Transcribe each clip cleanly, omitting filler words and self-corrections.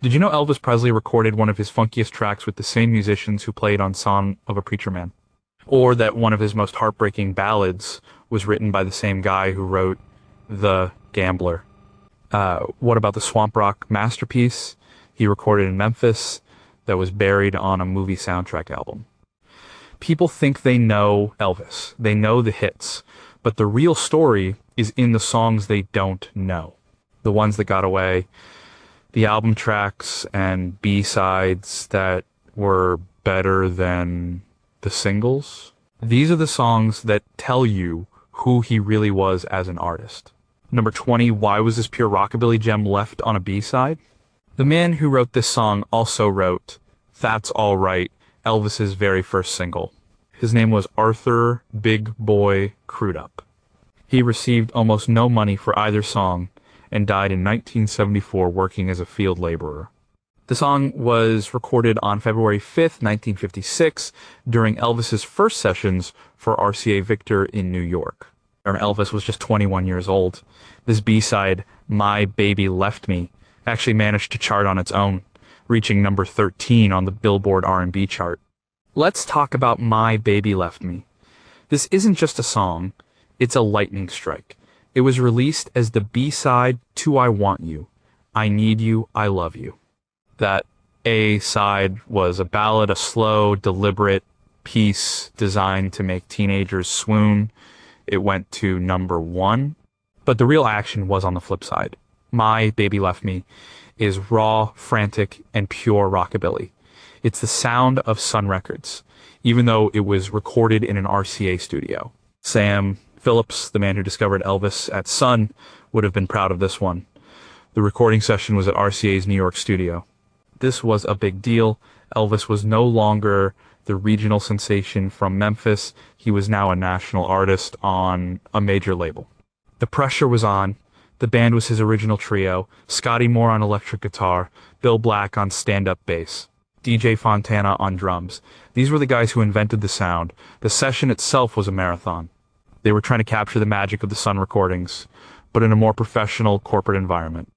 Did you know Elvis Presley recorded one of his funkiest tracks with the same musicians who played on Song of a Preacher Man? Or that one of his most heartbreaking ballads was written by the same guy who wrote The Gambler? What about the swamp rock masterpiece he recorded in Memphis that was buried on a movie soundtrack album? People think they know Elvis. They know the hits. But the real story is in the songs they don't know. The ones that got away, the album tracks and B-sides that were better than the singles. These are the songs that tell you who he really was as an artist. Number 20, why was this pure rockabilly gem left on a B-side? The man who wrote this song also wrote That's All Right, Elvis's very first single. His name was Arthur Big Boy Crudup. He received almost no money for either song and died in 1974 working as a field laborer. The song was recorded on February 5th, 1956, during Elvis's first sessions for RCA Victor in New York. Elvis was just 21 years old. This B-side, My Baby Left Me, actually managed to chart on its own, reaching number 13 on the Billboard R&B chart. Let's talk about My Baby Left Me. This isn't just a song, it's a lightning strike. It was released as the B-side to I Want You, I Need You, I Love You. That A-side was a ballad, a slow, deliberate piece designed to make teenagers swoon. It went to number 1. But the real action was on the flip side. My Baby Left Me is raw, frantic, and pure rockabilly. It's the sound of Sun Records, even though it was recorded in an RCA studio. Sam Phillips, the man who discovered Elvis at Sun, would have been proud of this one. The recording session was at RCA's New York studio. This was a big deal. Elvis was no longer the regional sensation from Memphis. He was now a national artist on a major label. The pressure was on. The band was his original trio, Scotty Moore on electric guitar, Bill Black on stand-up bass, DJ Fontana on drums. These were the guys who invented the sound. The session itself was a marathon. They were trying to capture the magic of the Sun recordings, but in a more professional corporate environment.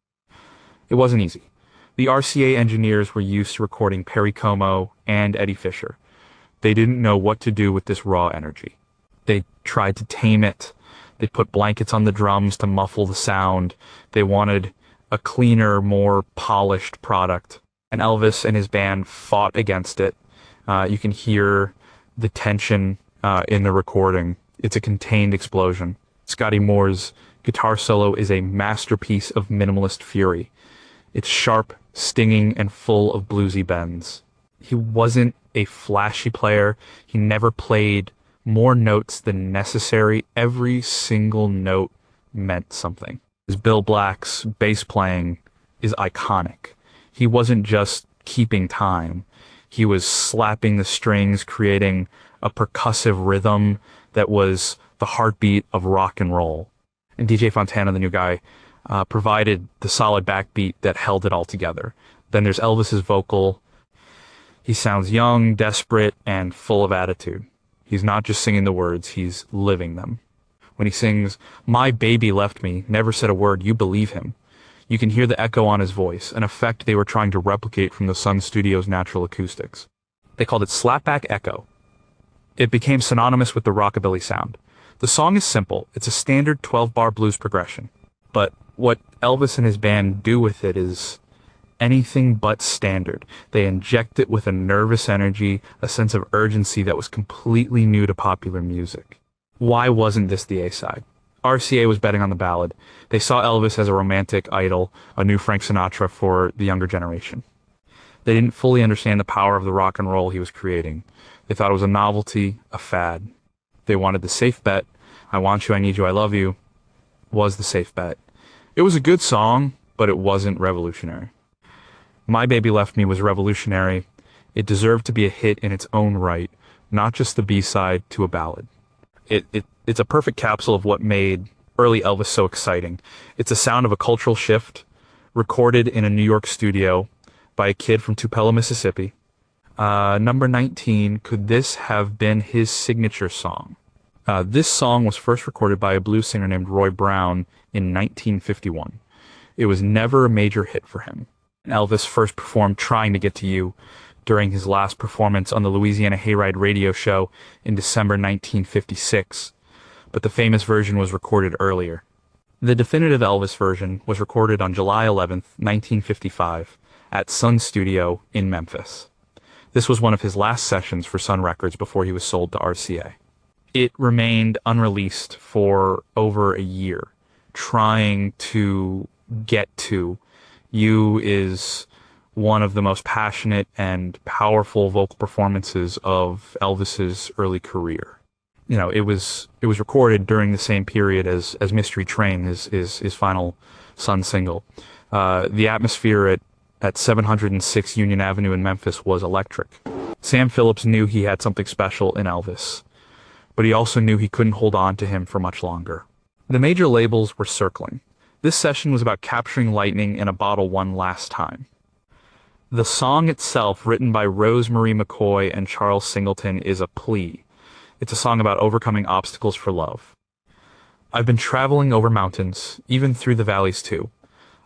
It wasn't easy. The RCA engineers were used to recording Perry Como and Eddie Fisher. They didn't know what to do with this raw energy. They tried to tame it. They put blankets on the drums to muffle the sound. They wanted a cleaner, more polished product. And Elvis and his band fought against it. You can hear the tension in the recording. It's a contained explosion. Scotty Moore's guitar solo is a masterpiece of minimalist fury. It's sharp, stinging, and full of bluesy bends. He wasn't a flashy player. He never played more notes than necessary. Every single note meant something. Bill Black's bass playing is iconic. He wasn't just keeping time. He was slapping the strings, creating a percussive rhythm that was the heartbeat of rock and roll. And DJ Fontana, the new guy, provided the solid backbeat that held it all together. Then there's Elvis's vocal. He sounds young, desperate, and full of attitude. He's not just singing the words, he's living them. When he sings, My Baby Left Me, never said a word, you believe him. You can hear the echo on his voice, an effect they were trying to replicate from the Sun Studio's natural acoustics. They called it slapback echo. It became synonymous with the rockabilly sound. The song is simple. It's a standard 12-bar blues progression. But what Elvis and his band do with it is anything but standard. They inject it with a nervous energy, a sense of urgency that was completely new to popular music. Why wasn't this the A-side? RCA was betting on the ballad. They saw Elvis as a romantic idol, a new Frank Sinatra for the younger generation. They didn't fully understand the power of the rock and roll he was creating. They thought it was a novelty, a fad. They wanted the safe bet. I Want You, I Need You, I Love You was the safe bet. It was a good song, but it wasn't revolutionary. My Baby Left Me was revolutionary. It deserved to be a hit in its own right, not just the B-side to a ballad. It's a perfect capsule of what made early Elvis so exciting. It's a sound of a cultural shift, recorded in a New York studio by a kid from Tupelo, Mississippi. Number 19, could this have been his signature song? This song was first recorded by a blues singer named Roy Brown in 1951. It was never a major hit for him. Elvis first performed Trying to Get to You during his last performance on the Louisiana Hayride radio show in December 1956, but the famous version was recorded earlier. The definitive Elvis version was recorded on July 11th, 1955, at Sun Studio in Memphis. This was one of his last sessions for Sun Records before he was sold to RCA. It remained unreleased for over a year, trying to get to. You is one of the most passionate and powerful vocal performances of Elvis's early career. You know, it was recorded during the same period as Mystery Train, his final Sun single. The atmosphere at 706 Union Avenue in Memphis was electric. Sam Phillips knew he had something special in Elvis, but he also knew he couldn't hold on to him for much longer. The major labels were circling. This session was about capturing lightning in a bottle one last time. The song itself, written by Rose Marie McCoy and Charles Singleton, is a plea. It's a song about overcoming obstacles for love. I've been traveling over mountains, even through the valleys too.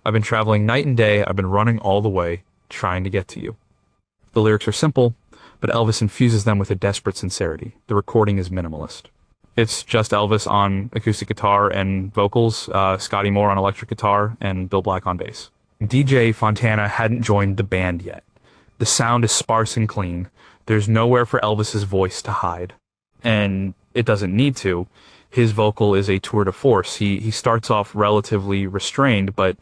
I've been traveling night and day, I've been running all the way, trying to get to you. The lyrics are simple, but Elvis infuses them with a desperate sincerity. The recording is minimalist. It's just Elvis on acoustic guitar and vocals, Scotty Moore on electric guitar, and Bill Black on bass. DJ Fontana hadn't joined the band yet. The sound is sparse and clean. There's nowhere for Elvis's voice to hide. And it doesn't need to. His vocal is a tour de force. He starts off relatively restrained, but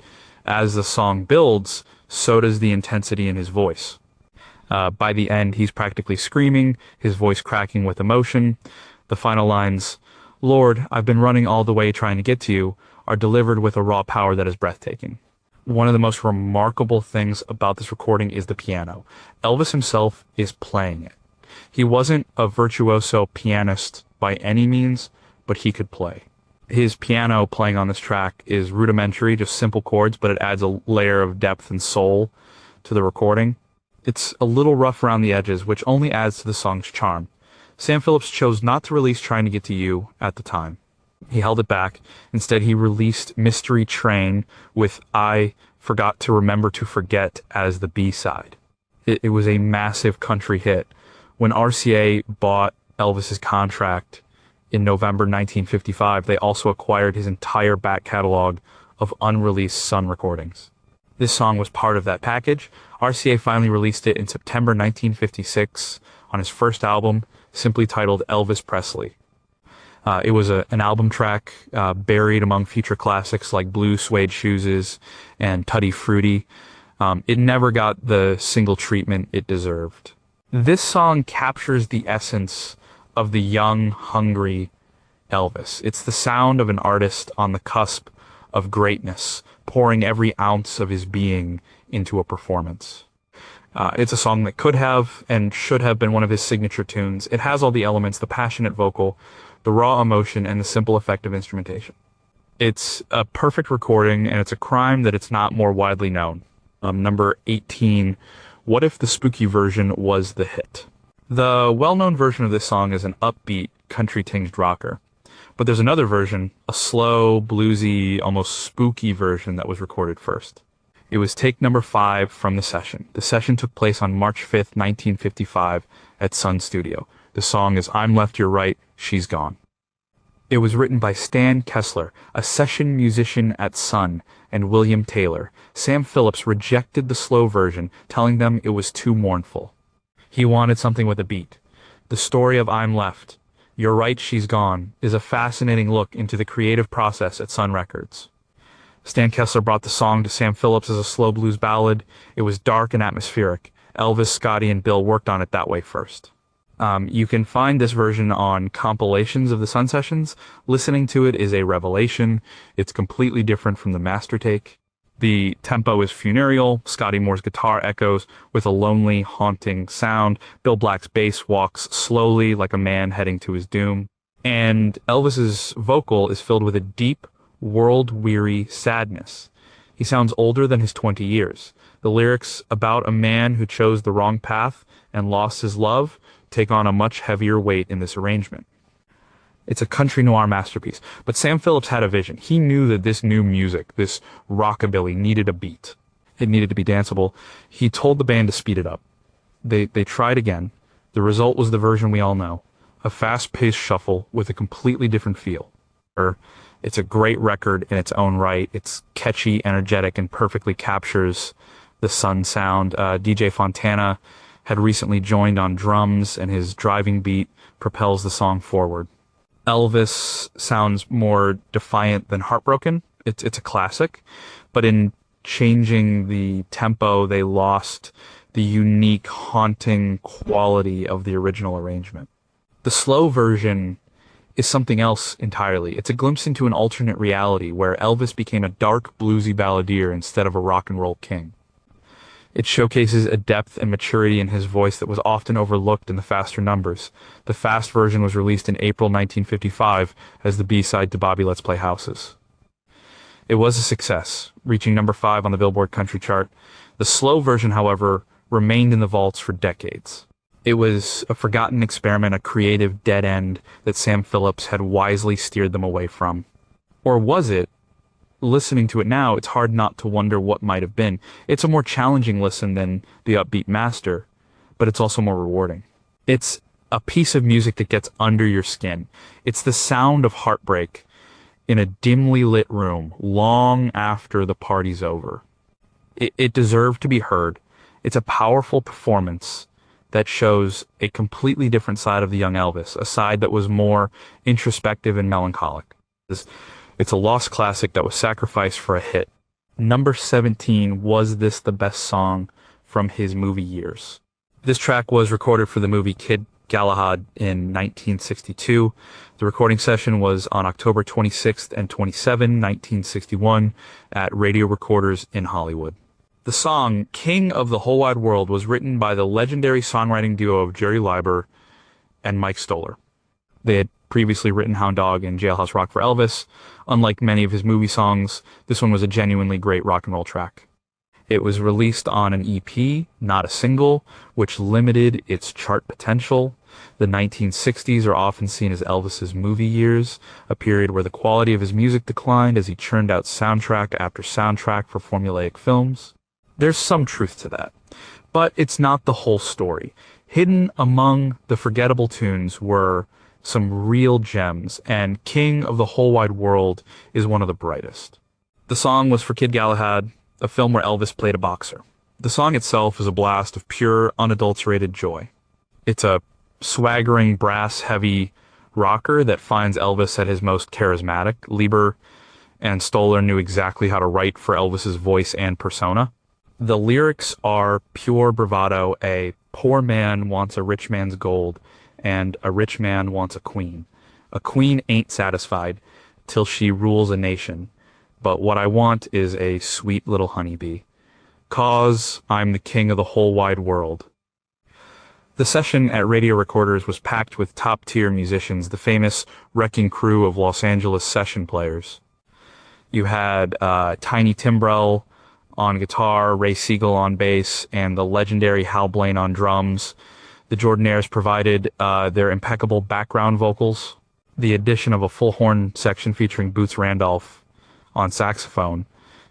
as the song builds, so does the intensity in his voice. By the end, he's practically screaming, his voice cracking with emotion. The final lines, "Lord, I've been running all the way trying to get to you," are delivered with a raw power that is breathtaking. One of the most remarkable things about this recording is the piano. Elvis himself is playing it. He wasn't a virtuoso pianist by any means, but he could play. His piano playing on this track is rudimentary, just simple chords, but it adds a layer of depth and soul to the recording. It's a little rough around the edges, which only adds to the song's charm. Sam Phillips chose not to release Trying to Get to You at the time. He held it back. Instead, he released Mystery Train with I Forgot to Remember to Forget as the B-side. It was a massive country hit. When RCA bought Elvis's contract in November 1955, they also acquired his entire back catalog of unreleased Sun recordings. This song was part of that package. RCA finally released it in September 1956 on his first album, simply titled Elvis Presley. It was an album track buried among future classics like Blue Suede Shoes and Tutti Frutti. It never got the single treatment it deserved. This song captures the essence of the young, hungry Elvis. It's the sound of an artist on the cusp of greatness, pouring every ounce of his being into a performance. It's a song that could have and should have been one of his signature tunes. It has all the elements, the passionate vocal, the raw emotion, and the simple effect of instrumentation. It's a perfect recording, and it's a crime that it's not more widely known. Number 18, What If the Spooky Version Was the Hit? The well-known version of this song is an upbeat, country-tinged rocker. But there's another version, a slow, bluesy, almost spooky version that was recorded first. It was take number 5 from the session. The session took place on March 5th, 1955 at Sun Studio. The song is I'm Left, You're Right, She's Gone. It was written by Stan Kessler, a session musician at Sun, and William Taylor. Sam Phillips rejected the slow version, telling them it was too mournful. He wanted something with a beat. The story of I'm Left, You're Right, She's Gone is a fascinating look into the creative process at Sun Records. Stan Kessler brought the song to Sam Phillips as a slow blues ballad. It was dark and atmospheric. Elvis, Scotty, and Bill worked on it that way first. You can find this version on compilations of the Sun sessions. Listening to it is a revelation. It's completely different from the master take. The tempo is funereal. Scotty Moore's guitar echoes with a lonely, haunting sound. Bill Black's bass walks slowly like a man heading to his doom. And Elvis's vocal is filled with a deep, world-weary sadness. He sounds older than his 20 years. The lyrics about a man who chose the wrong path and lost his love take on a much heavier weight in this arrangement. It's a country noir masterpiece, but Sam Phillips had a vision. He knew that this new music, this rockabilly, needed a beat. It needed to be danceable. He told the band to speed it up. They tried again. The result was the version we all know. A fast-paced shuffle with a completely different feel. It's a great record in its own right. It's catchy, energetic, and perfectly captures the Sun sound. DJ Fontana had recently joined on drums, and his driving beat propels the song forward. Elvis sounds more defiant than heartbroken. It's a classic, but in changing the tempo, they lost the unique, haunting quality of the original arrangement. The slow version is something else entirely. It's a glimpse into an alternate reality where Elvis became a dark, bluesy balladeer instead of a rock and roll king. It showcases a depth and maturity in his voice that was often overlooked in the faster numbers. The fast version was released in April 1955 as the B-side to Bobby Let's Play Houses. It was a success, reaching number 5 on the Billboard Country chart. The slow version, however, remained in the vaults for decades. It was a forgotten experiment, a creative dead end that Sam Phillips had wisely steered them away from. Or was it? Listening to it now, it's hard not to wonder what might have been. It's a more challenging listen than the upbeat master, but it's also more rewarding. It's a piece of music that gets under your skin. It's the sound of heartbreak in a dimly lit room long after the party's over. It deserved to be heard. It's a powerful performance that shows a completely different side of the young Elvis, a side that was more introspective and melancholic. It's a lost classic that was sacrificed for a hit. Number 17, Was This the Best Song from his movie years? This track was recorded for the movie Kid Galahad in 1962. The recording session was on October 26th and 27, 1961 at Radio Recorders in Hollywood. The song, King of the Whole Wide World, was written by the legendary songwriting duo of Jerry Leiber and Mike Stoller. They had previously written Hound Dog and Jailhouse Rock for Elvis. Unlike many of his movie songs, this one was a genuinely great rock and roll track. It was released on an EP, not a single, which limited its chart potential. The 1960s are often seen as Elvis's movie years, a period where the quality of his music declined as he churned out soundtrack after soundtrack for formulaic films. There's some truth to that, but it's not the whole story. Hidden among the forgettable tunes were some real gems, and King of the Whole Wide World is one of the brightest. The song was for Kid Galahad, a film where Elvis played a boxer. The song itself is a blast of pure, unadulterated joy. It's a swaggering, brass-heavy rocker that finds Elvis at his most charismatic. Leiber and Stoller knew exactly how to write for Elvis's voice and persona. The lyrics are pure bravado. A poor man wants a rich man's gold, and a rich man wants a queen. A queen ain't satisfied till she rules a nation, but what I want is a sweet little honeybee, 'cause I'm the king of the whole wide world. The session at Radio Recorders was packed with top-tier musicians, the famous Wrecking Crew of Los Angeles session players. You had Tiny Timbrell on guitar, Ray Siegel on bass, and the legendary Hal Blaine on drums. The Jordanaires provided their impeccable background vocals. The addition of a full horn section featuring Boots Randolph on saxophone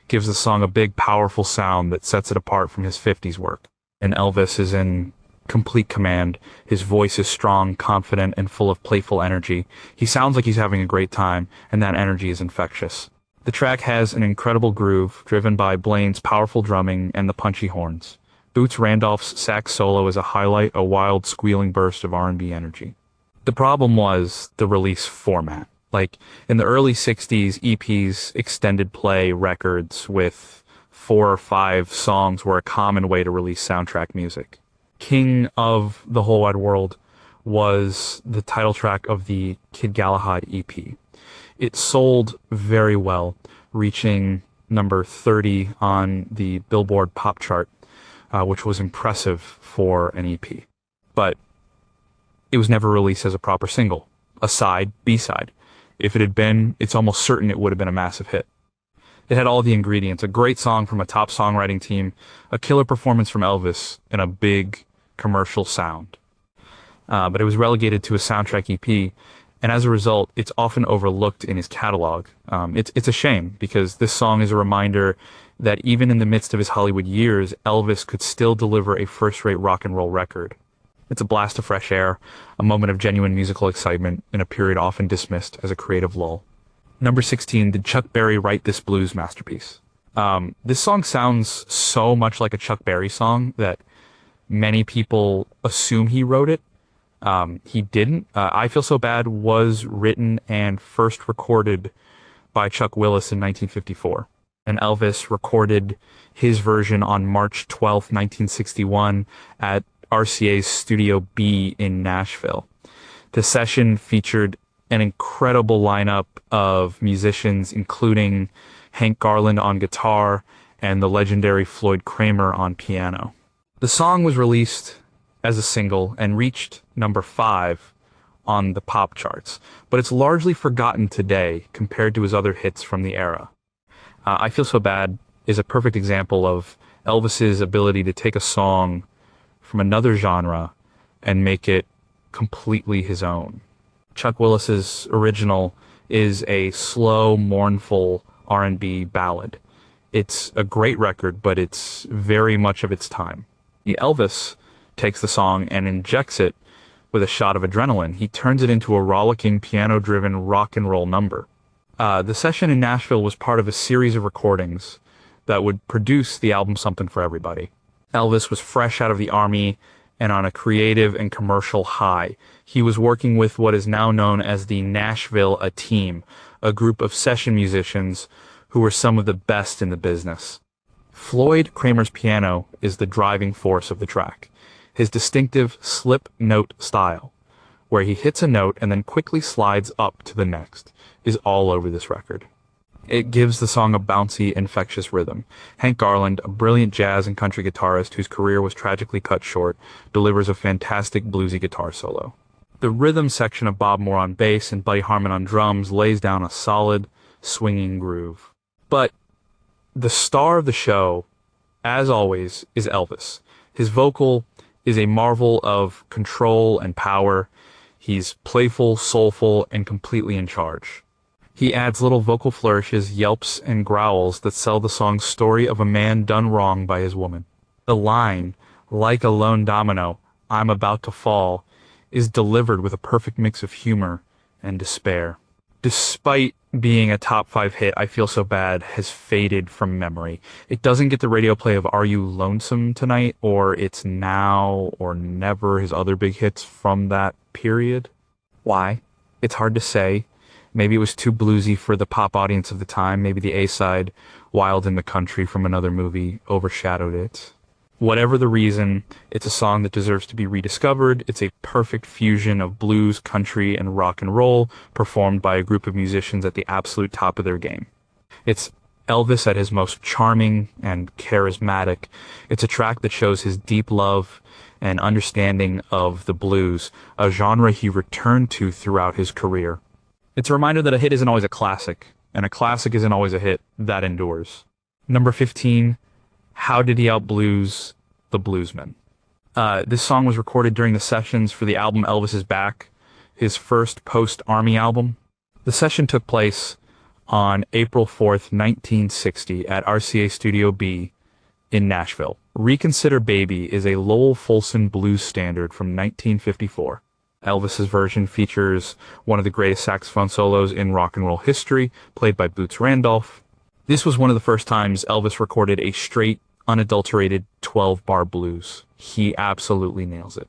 gives the song a big, powerful sound that sets it apart from his 50s work. And Elvis is in complete command. His voice is strong, confident, and full of playful energy. He sounds like he's having a great time, and that energy is infectious. The track has an incredible groove, driven by Blaine's powerful drumming and the punchy horns. Boots Randolph's sax solo is a highlight, a wild, squealing burst of R&B energy. The problem was the release format. Like, in the early 60s, EPs, extended play records with 4 or 5 songs were a common way to release soundtrack music. King of the Whole Wide World was the title track of the Kid Galahad EP. It sold very well, reaching number 30 on the Billboard Pop chart, which was impressive for an EP. But it was never released as a proper single, a side, B-side. If it had been, it's almost certain it would have been a massive hit. It had all the ingredients: a great song from a top songwriting team, a killer performance from Elvis, and a big commercial sound. But it was relegated to a soundtrack EP, and as a result, it's often overlooked in his catalog. It's a shame because this song is a reminder that even in the midst of his Hollywood years, Elvis could still deliver a first-rate rock and roll record. It's a blast of fresh air, a moment of genuine musical excitement in a period often dismissed as a creative lull. Number 16, did Chuck Berry write this blues masterpiece? This song sounds so much like a Chuck Berry song that many people assume he wrote it. He didn't. I Feel So Bad was written and first recorded by Chuck Willis in 1954. And Elvis recorded his version on March 12th, 1961 at RCA's Studio B in Nashville. The session featured an incredible lineup of musicians, including Hank Garland on guitar and the legendary Floyd Kramer on piano. The song was released as a single and reached number 5 on the pop charts, but it's largely forgotten today compared to his other hits from the era. I Feel So Bad is a perfect example of Elvis's ability to take a song from another genre and make it completely his own. Chuck Willis's original is a slow, mournful R&B ballad. It's a great record, but it's very much of its time. Elvis takes the song and injects it with a shot of adrenaline. He turns it into a rollicking, piano-driven rock and roll number. The session in Nashville was part of a series of recordings that would produce the album Something for Everybody. Elvis was fresh out of the Army and on a creative and commercial high. He was working with what is now known as the Nashville A-Team, a group of session musicians who were some of the best in the business. Floyd Kramer's piano is the driving force of the track. His distinctive slip note style, where he hits a note and then quickly slides up to the next, is all over this record. It gives the song a bouncy, infectious rhythm. Hank Garland, a brilliant jazz and country guitarist whose career was tragically cut short, delivers a fantastic bluesy guitar solo. The rhythm section of Bob Moore on bass and Buddy Harman on drums lays down a solid, swinging groove. But the star of the show, as always, is Elvis. His vocal is a marvel of control and power. He's playful, soulful, and completely in charge. He adds little vocal flourishes, yelps, and growls that sell the song's story of a man done wrong by his woman. The line, "Like a lone domino, I'm about to fall," is delivered with a perfect mix of humor and despair. Despite being a top 5 hit, I Feel So Bad has faded from memory. It doesn't get the radio play of Are You Lonesome Tonight or It's Now or Never, his other big hits from that period. Why? It's hard to say. Maybe it was too bluesy for the pop audience of the time. Maybe the A-side, Wild in the Country from another movie, overshadowed it. Whatever the reason, it's a song that deserves to be rediscovered. It's a perfect fusion of blues, country, and rock and roll, performed by a group of musicians at the absolute top of their game. It's Elvis at his most charming and charismatic. It's a track that shows his deep love and understanding of the blues, a genre he returned to throughout his career. It's a reminder that a hit isn't always a classic, and a classic isn't always a hit that endures. Number 15, How Did He Outblues the Bluesmen? This song was recorded during the sessions for the album Elvis Is Back, his first post-Army album. The session took place on April 4th, 1960 at RCA Studio B in Nashville. Reconsider Baby is a Lowell Fulson blues standard from 1954. Elvis's version features one of the greatest saxophone solos in rock and roll history, played by Boots Randolph. This was one of the first times Elvis recorded a straight, unadulterated 12-bar blues. He absolutely nails it.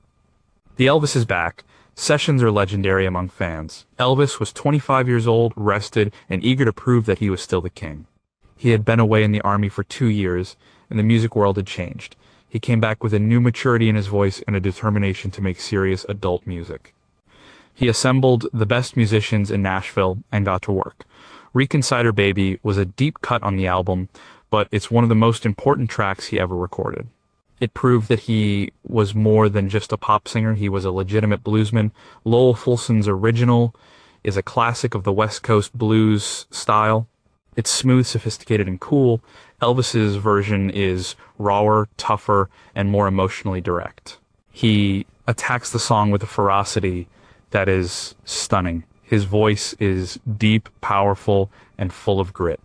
The Elvis Is Back sessions are legendary among fans. Elvis was 25 years old, rested, and eager to prove that he was still the king. He had been away in the Army for 2 years, and the music world had changed. He came back with a new maturity in his voice and a determination to make serious adult music. He assembled the best musicians in Nashville and got to work. Reconsider Baby was a deep cut on the album, but it's one of the most important tracks he ever recorded. It proved that he was more than just a pop singer. He was a legitimate bluesman. Lowell Fulson's original is a classic of the West Coast blues style. It's smooth, sophisticated, and cool. Elvis's version is rawer, tougher, and more emotionally direct. He attacks the song with a ferocity that is stunning. His voice is deep, powerful, and full of grit.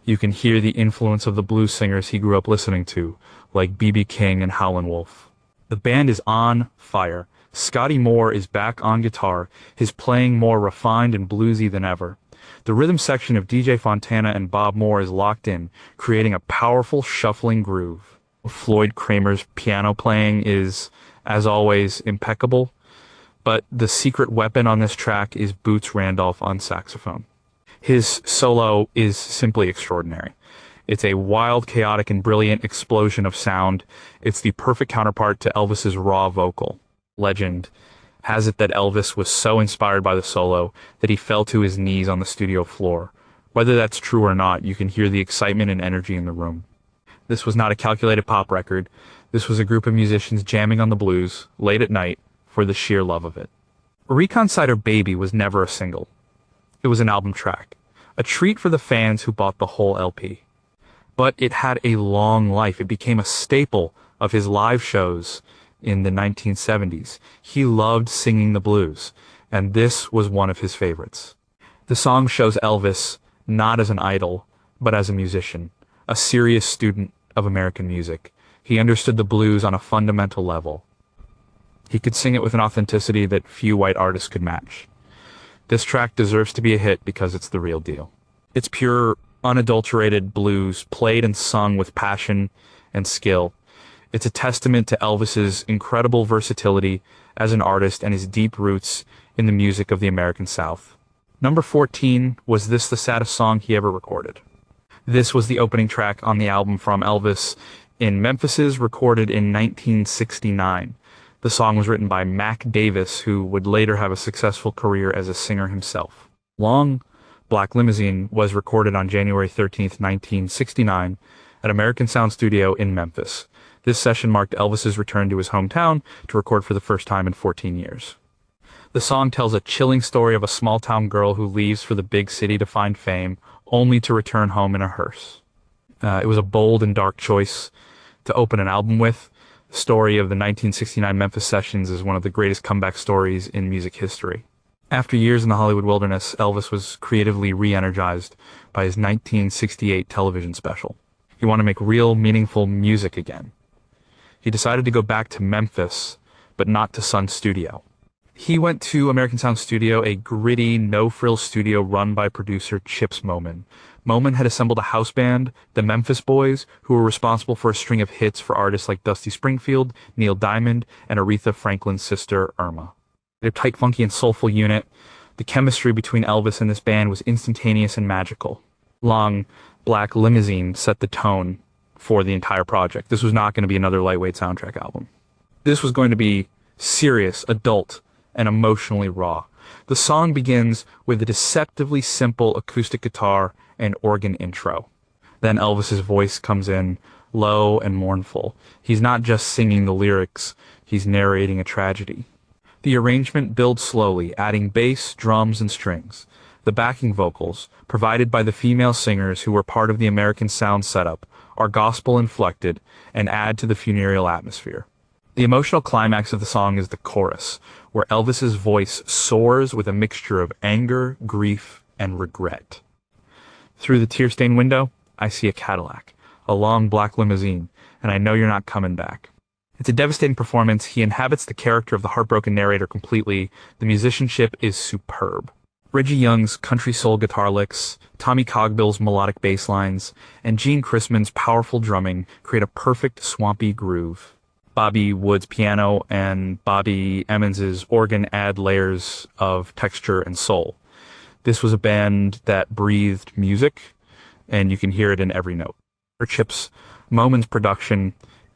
You can hear the influence of the blues singers he grew up listening to, like B.B. King and Howlin' Wolf. The band is on fire. Scotty Moore is back on guitar, his playing more refined and bluesy than ever. The rhythm section of DJ Fontana and Bob Moore is locked in, creating a powerful shuffling groove. Floyd Kramer's piano playing is, as always, impeccable, but the secret weapon on this track is Boots Randolph on saxophone. His solo is simply extraordinary. It's a wild, chaotic, and brilliant explosion of sound. It's the perfect counterpart to Elvis's raw vocal. Legend has it that Elvis was so inspired by the solo that he fell to his knees on the studio floor. Whether that's true or not, you can hear the excitement and energy in the room. This was not a calculated pop record. This was a group of musicians jamming on the blues, late at night, for the sheer love of it. Recon Cider Baby was never a single. It was an album track, a treat for the fans who bought the whole LP. But it had a long life. It became a staple of his live shows in the 1970s. He loved singing the blues, and this was one of his favorites. The song shows Elvis not as an idol, but as a musician, a serious student of American music. He understood the blues on a fundamental level. He could sing it with an authenticity that few white artists could match. This track deserves to be a hit because it's the real deal. It's pure, unadulterated blues, played and sung with passion and skill. It's a testament to Elvis's incredible versatility as an artist and his deep roots in the music of the American South. Number 14 was This the Saddest Song He Ever Recorded. This was the opening track on the album from Elvis in Memphis, recorded in 1969. The song was written by Mac Davis, who would later have a successful career as a singer himself. Long Black Limousine was recorded on January 13, 1969, at American Sound Studio in Memphis. This session marked Elvis's return to his hometown to record for the first time in 14 years. The song tells a chilling story of a small-town girl who leaves for the big city to find fame, only to return home in a hearse. It was a bold and dark choice to open an album with. The story of the 1969 Memphis sessions is one of the greatest comeback stories in music history. After years in the Hollywood wilderness, Elvis was creatively re-energized by his 1968 television special. He wanted to make real, meaningful music again. He decided to go back to Memphis, but not to Sun Studio. He went to American Sound Studio, a gritty, no-frills studio run by producer Chips Moman. Moman had assembled a house band, the Memphis Boys, who were responsible for a string of hits for artists like Dusty Springfield, Neil Diamond, and Aretha Franklin's sister, Irma. Their tight, funky, and soulful unit, the chemistry between Elvis and this band was instantaneous and magical. Long Black Limousine set the tone for the entire project. This was not going to be another lightweight soundtrack album. This was going to be serious, adult, and emotionally raw. The song begins with a deceptively simple acoustic guitar and organ intro. Then Elvis's voice comes in, low and mournful. He's not just singing the lyrics, he's narrating a tragedy. The arrangement builds slowly, adding bass, drums, and strings. The backing vocals, provided by the female singers who were part of the American Sound setup, are gospel-inflected and add to the funereal atmosphere. The emotional climax of the song is the chorus, where Elvis's voice soars with a mixture of anger, grief, and regret. Through the tear-stained window, I see a Cadillac, a long black limousine, and I know you're not coming back. It's a devastating performance. He inhabits the character of the heartbroken narrator completely. The musicianship is superb. Reggie Young's country soul guitar licks, Tommy Cogbill's melodic bass lines, and Gene Chrisman's powerful drumming create a perfect swampy groove. Bobby Wood's piano and Bobby Emmons's organ add layers of texture and soul. This was a band that breathed music, and you can hear it in every note. For Chips Moman's production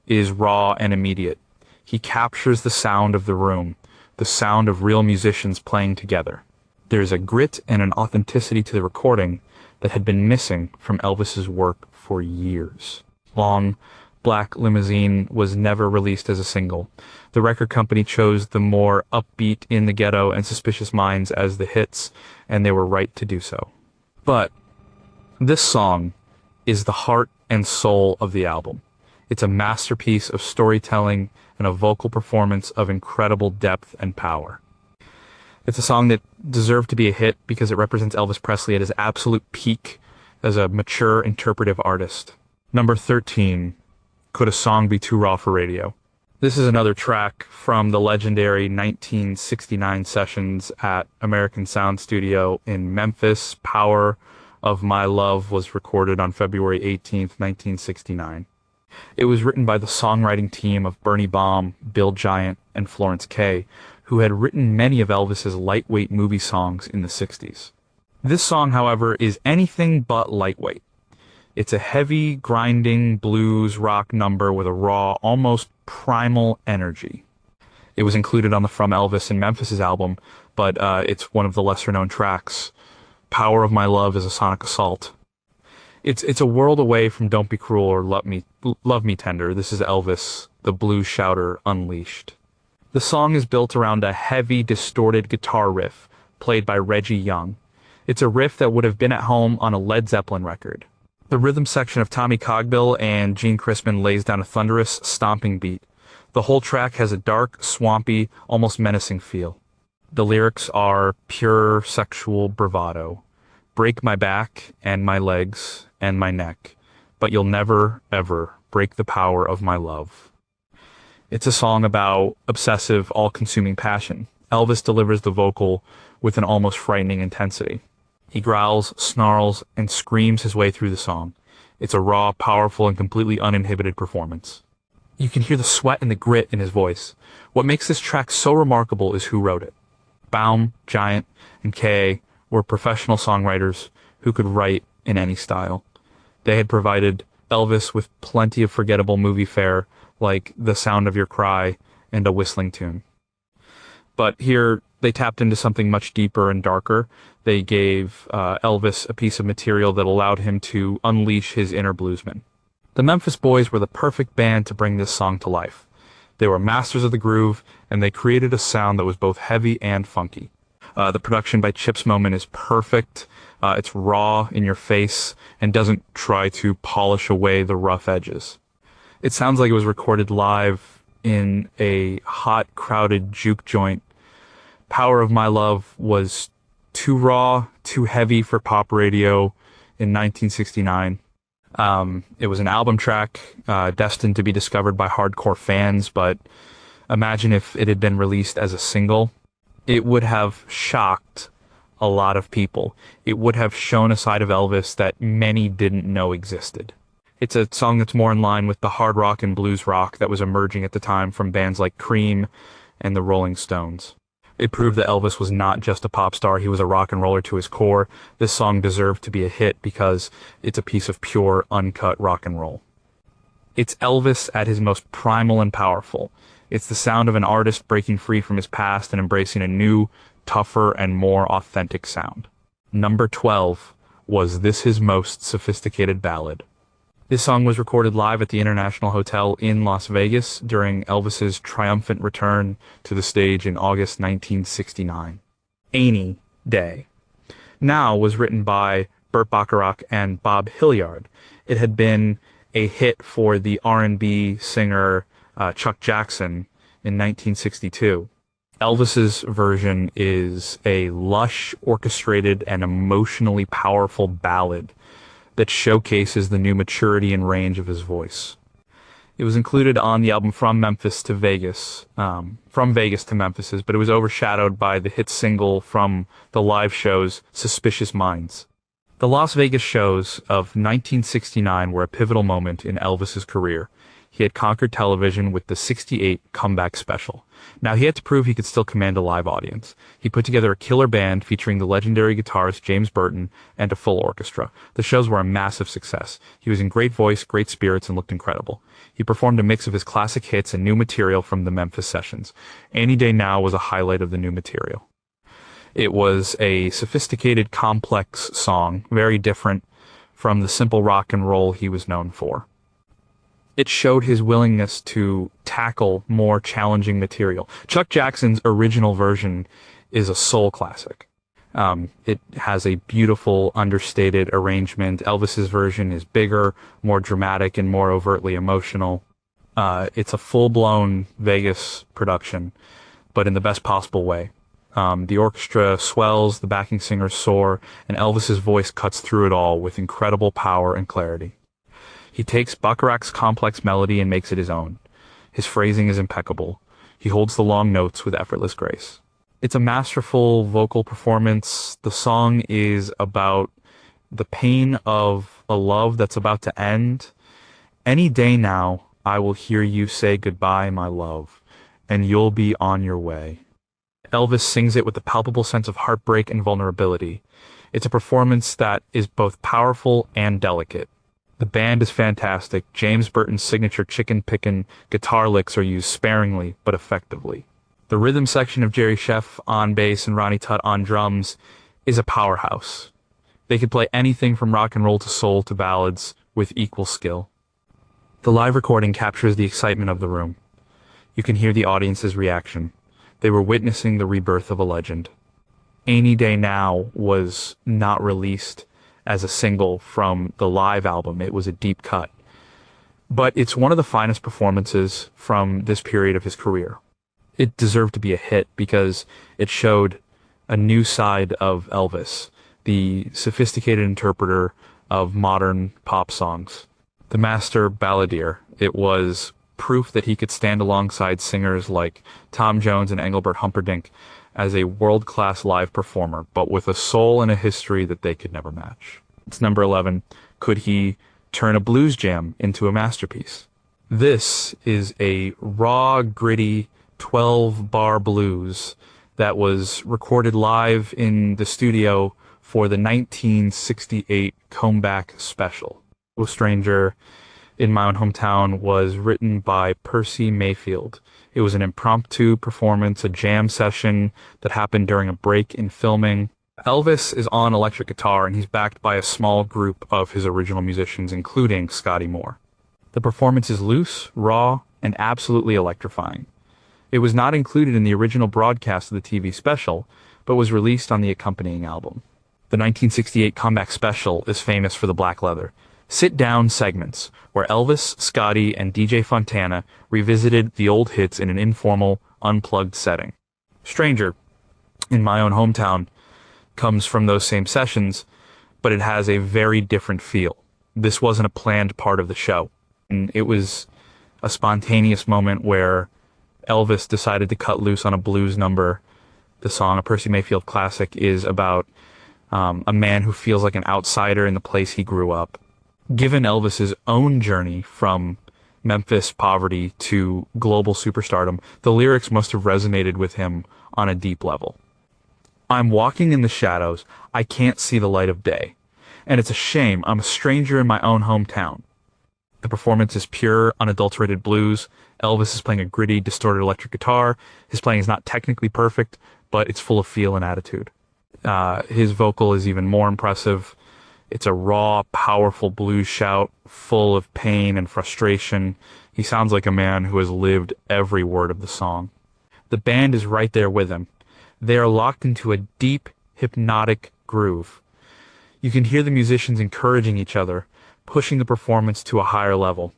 is raw and immediate. He captures the sound of the room, the sound of real musicians playing together. There's a grit and an authenticity to the recording that had been missing from Elvis's work for years. Long Black Limousine was never released as a single. The record company chose the more upbeat In the Ghetto and Suspicious Minds as the hits, and they were right to do so. But this song is the heart and soul of the album. It's a masterpiece of storytelling and a vocal performance of incredible depth and power. It's a song that deserved to be a hit because it represents Elvis Presley at his absolute peak as a mature interpretive artist. Number 13, Could a Song Be Too Raw for Radio? This is another track from the legendary 1969 sessions at American Sound Studio in Memphis. Power of My Love was recorded on February 18th, 1969. It was written by the songwriting team of Bernie Baum, Bill Giant, and Florence Kay, who had written many of Elvis's lightweight movie songs in the 60s. This song, however, is anything but lightweight. It's a heavy, grinding blues rock number with a raw, almost primal energy. It was included on the From Elvis in Memphis' album, but it's one of the lesser-known tracks. Power of My Love is a sonic assault. It's a world away from Don't Be Cruel or Love Me Tender. This is Elvis, the blues shouter, unleashed. The song is built around a heavy, distorted guitar riff played by Reggie Young. It's a riff that would have been at home on a Led Zeppelin record. The rhythm section of Tommy Cogbill and Gene Crispin lays down a thunderous, stomping beat. The whole track has a dark, swampy, almost menacing feel. The lyrics are pure sexual bravado. Break my back and my legs and my neck, but you'll never, ever break the power of my love. It's a song about obsessive, all-consuming passion. Elvis delivers the vocal with an almost frightening intensity. He growls, snarls, and screams his way through the song. It's a raw, powerful, and completely uninhibited performance. You can hear the sweat and the grit in his voice. What makes this track so remarkable is who wrote it. Baum, Giant, and Kay were professional songwriters who could write in any style. They had provided Elvis with plenty of forgettable movie fare, like The Sound of Your Cry and a whistling tune. But here, they tapped into something much deeper and darker. They gave Elvis a piece of material that allowed him to unleash his inner bluesman. The Memphis Boys were the perfect band to bring this song to life. They were masters of the groove, and they created a sound that was both heavy and funky. The production by Chips Moman is perfect. It's raw in your face and doesn't try to polish away the rough edges. It sounds like it was recorded live in a hot, crowded juke joint. Power of My Love was too raw, too heavy for pop radio in 1969. It was an album track destined to be discovered by hardcore fans, but imagine if it had been released as a single. It would have shocked a lot of people. It would have shown a side of Elvis that many didn't know existed. It's a song that's more in line with the hard rock and blues rock that was emerging at the time from bands like Cream and the Rolling Stones. It proved that Elvis was not just a pop star, he was a rock and roller to his core. This song deserved to be a hit because it's a piece of pure, uncut rock and roll. It's Elvis at his most primal and powerful. It's the sound of an artist breaking free from his past and embracing a new, tougher, and more authentic sound. Number 12 was This His Most Sophisticated Ballad. This song was recorded live at the International Hotel in Las Vegas during Elvis's triumphant return to the stage in August 1969. Any Day. Now was written by Burt Bacharach and Bob Hilliard. It had been a hit for the R&B singer Chuck Jackson in 1962. Elvis's version is a lush, orchestrated, and emotionally powerful ballad that showcases the new maturity and range of his voice. It was included on the album From Memphis to Memphis, but it was overshadowed by the hit single from the live shows Suspicious Minds. The Las Vegas shows of 1969 were a pivotal moment in Elvis's career. He had conquered television with the '68 comeback special. Now he had to prove he could still command a live audience. He put together a killer band featuring the legendary guitarist James Burton and a full orchestra. The shows were a massive success. He was in great voice, great spirits, and looked incredible. He performed a mix of his classic hits and new material from the Memphis sessions. Any Day Now was a highlight of the new material. It was a sophisticated, complex song, very different from the simple rock and roll he was known for. It showed his willingness to tackle more challenging material. Chuck Jackson's original version is a soul classic. It has a beautiful, understated arrangement. Elvis's version is bigger, more dramatic, and more overtly emotional. It's a full-blown Vegas production, but in the best possible way. The orchestra swells, the backing singers soar, and Elvis's voice cuts through it all with incredible power and clarity. He takes Bacharach's complex melody and makes it his own. His phrasing is impeccable. He holds the long notes with effortless grace. It's a masterful vocal performance. The song is about the pain of a love that's about to end. Any day now, I will hear you say goodbye, my love, and you'll be on your way. Elvis sings it with a palpable sense of heartbreak and vulnerability. It's a performance that is both powerful and delicate. The band is fantastic. James Burton's signature chicken pickin' guitar licks are used sparingly but effectively. The rhythm section of Jerry Scheff on bass and Ronnie Tutt on drums is a powerhouse. They could play anything from rock and roll to soul to ballads with equal skill. The live recording captures the excitement of the room. You can hear the audience's reaction. They were witnessing the rebirth of a legend. Any Day Now was not released as a single from the live album. It was a deep cut. But it's one of the finest performances from this period of his career. It deserved to be a hit because it showed a new side of Elvis, the sophisticated interpreter of modern pop songs. The master balladeer. It was proof that he could stand alongside singers like Tom Jones and Engelbert Humperdinck as a world-class live performer, but with a soul and a history that they could never match. It's number 11. Could he turn a blues jam into a masterpiece? This is a raw, gritty 12-bar blues that was recorded live in the studio for the 1968 Comeback Special. "No Stranger in My Own Hometown" was written by Percy Mayfield. It was an impromptu performance, a jam session that happened during a break in filming. Elvis is on electric guitar, and he's backed by a small group of his original musicians, including Scotty Moore. The performance is loose, raw, and absolutely electrifying. It was not included in the original broadcast of the TV special, but was released on the accompanying album. The 1968 Comeback Special is famous for the black leather sit-down segments where Elvis, Scotty, and DJ Fontana revisited the old hits in an informal, unplugged setting. "Stranger in My Own Hometown" comes from those same sessions, but it has a very different feel. This wasn't a planned part of the show. And it was a spontaneous moment where Elvis decided to cut loose on a blues number. The song, a Percy Mayfield classic, is about a man who feels like an outsider in the place he grew up. Given Elvis's own journey from Memphis poverty to global superstardom, the lyrics must have resonated with him on a deep level. "I'm walking in the shadows, I can't see the light of day. And it's a shame, I'm a stranger in my own hometown." The performance is pure, unadulterated blues. Elvis is playing a gritty, distorted electric guitar. His playing is not technically perfect, but it's full of feel and attitude. His vocal is even more impressive. It's a raw, powerful blues shout, full of pain and frustration. He sounds like a man who has lived every word of the song. The band is right there with him. They are locked into a deep, hypnotic groove. You can hear the musicians encouraging each other, pushing the performance to a higher level.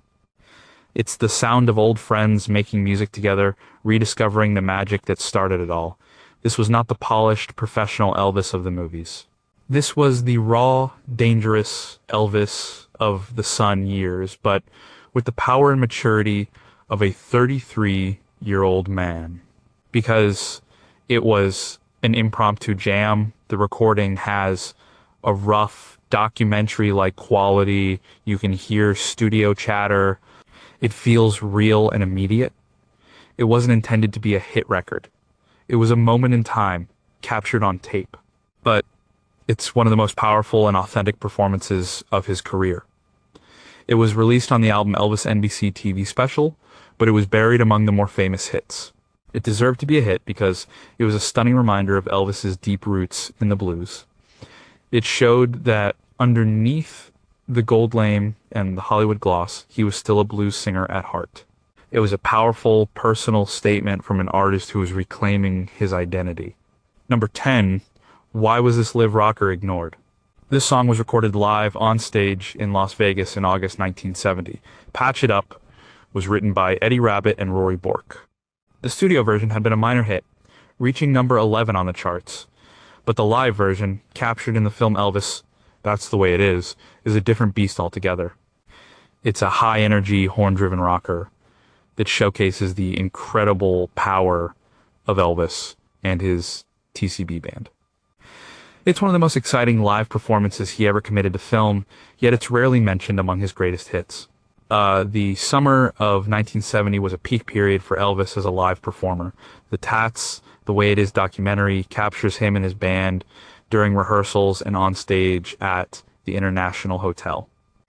It's the sound of old friends making music together, rediscovering the magic that started it all. This was not the polished, professional Elvis of the movies. This was the raw, dangerous Elvis of the Sun years, but with the power and maturity of a 33-year-old man. Because it was an impromptu jam, the recording has a rough, documentary-like quality. You can hear studio chatter. It feels real and immediate. It wasn't intended to be a hit record. It was a moment in time, captured on tape. But it's one of the most powerful and authentic performances of his career. It was released on the album Elvis NBC TV Special, but it was buried among the more famous hits. It deserved to be a hit because it was a stunning reminder of Elvis's deep roots in the blues. It showed that underneath the gold lame and the Hollywood gloss, he was still a blues singer at heart. It was a powerful, personal statement from an artist who was reclaiming his identity. Number 10, Why Was This Live Rocker Ignored? This song was recorded live on stage in Las Vegas in August 1970. Patch It Up was written by Eddie Rabbitt and Rory Bork. The studio version had been a minor hit, reaching number 11 on the charts. But the live version, captured in the film Elvis, That's the Way It is a different beast altogether. It's a high-energy, horn-driven rocker that showcases the incredible power of Elvis and his TCB band. It's one of the most exciting live performances he ever committed to film, yet it's rarely mentioned among his greatest hits. The summer of 1970 was a peak period for Elvis as a live performer. The Tats, The Way It Is documentary captures him and his band during rehearsals and on stage at the International Hotel.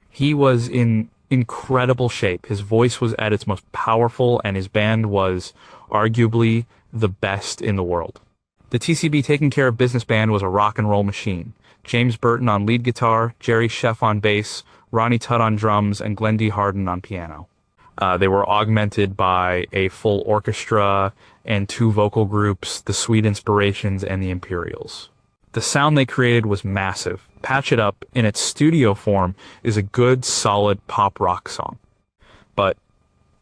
He was in incredible shape. His voice was at its most powerful, and his band was arguably the best in the world. The TCB Taking Care of Business Band was a rock and roll machine. James Burton on lead guitar, Jerry Sheff on bass, Ronnie Tutt on drums, and Glenn D. Harden on piano. They were augmented by a full orchestra and 2 vocal groups, the Sweet Inspirations and the Imperials. The sound they created was massive. Patch It Up, in its studio form, is a good, solid pop rock song. But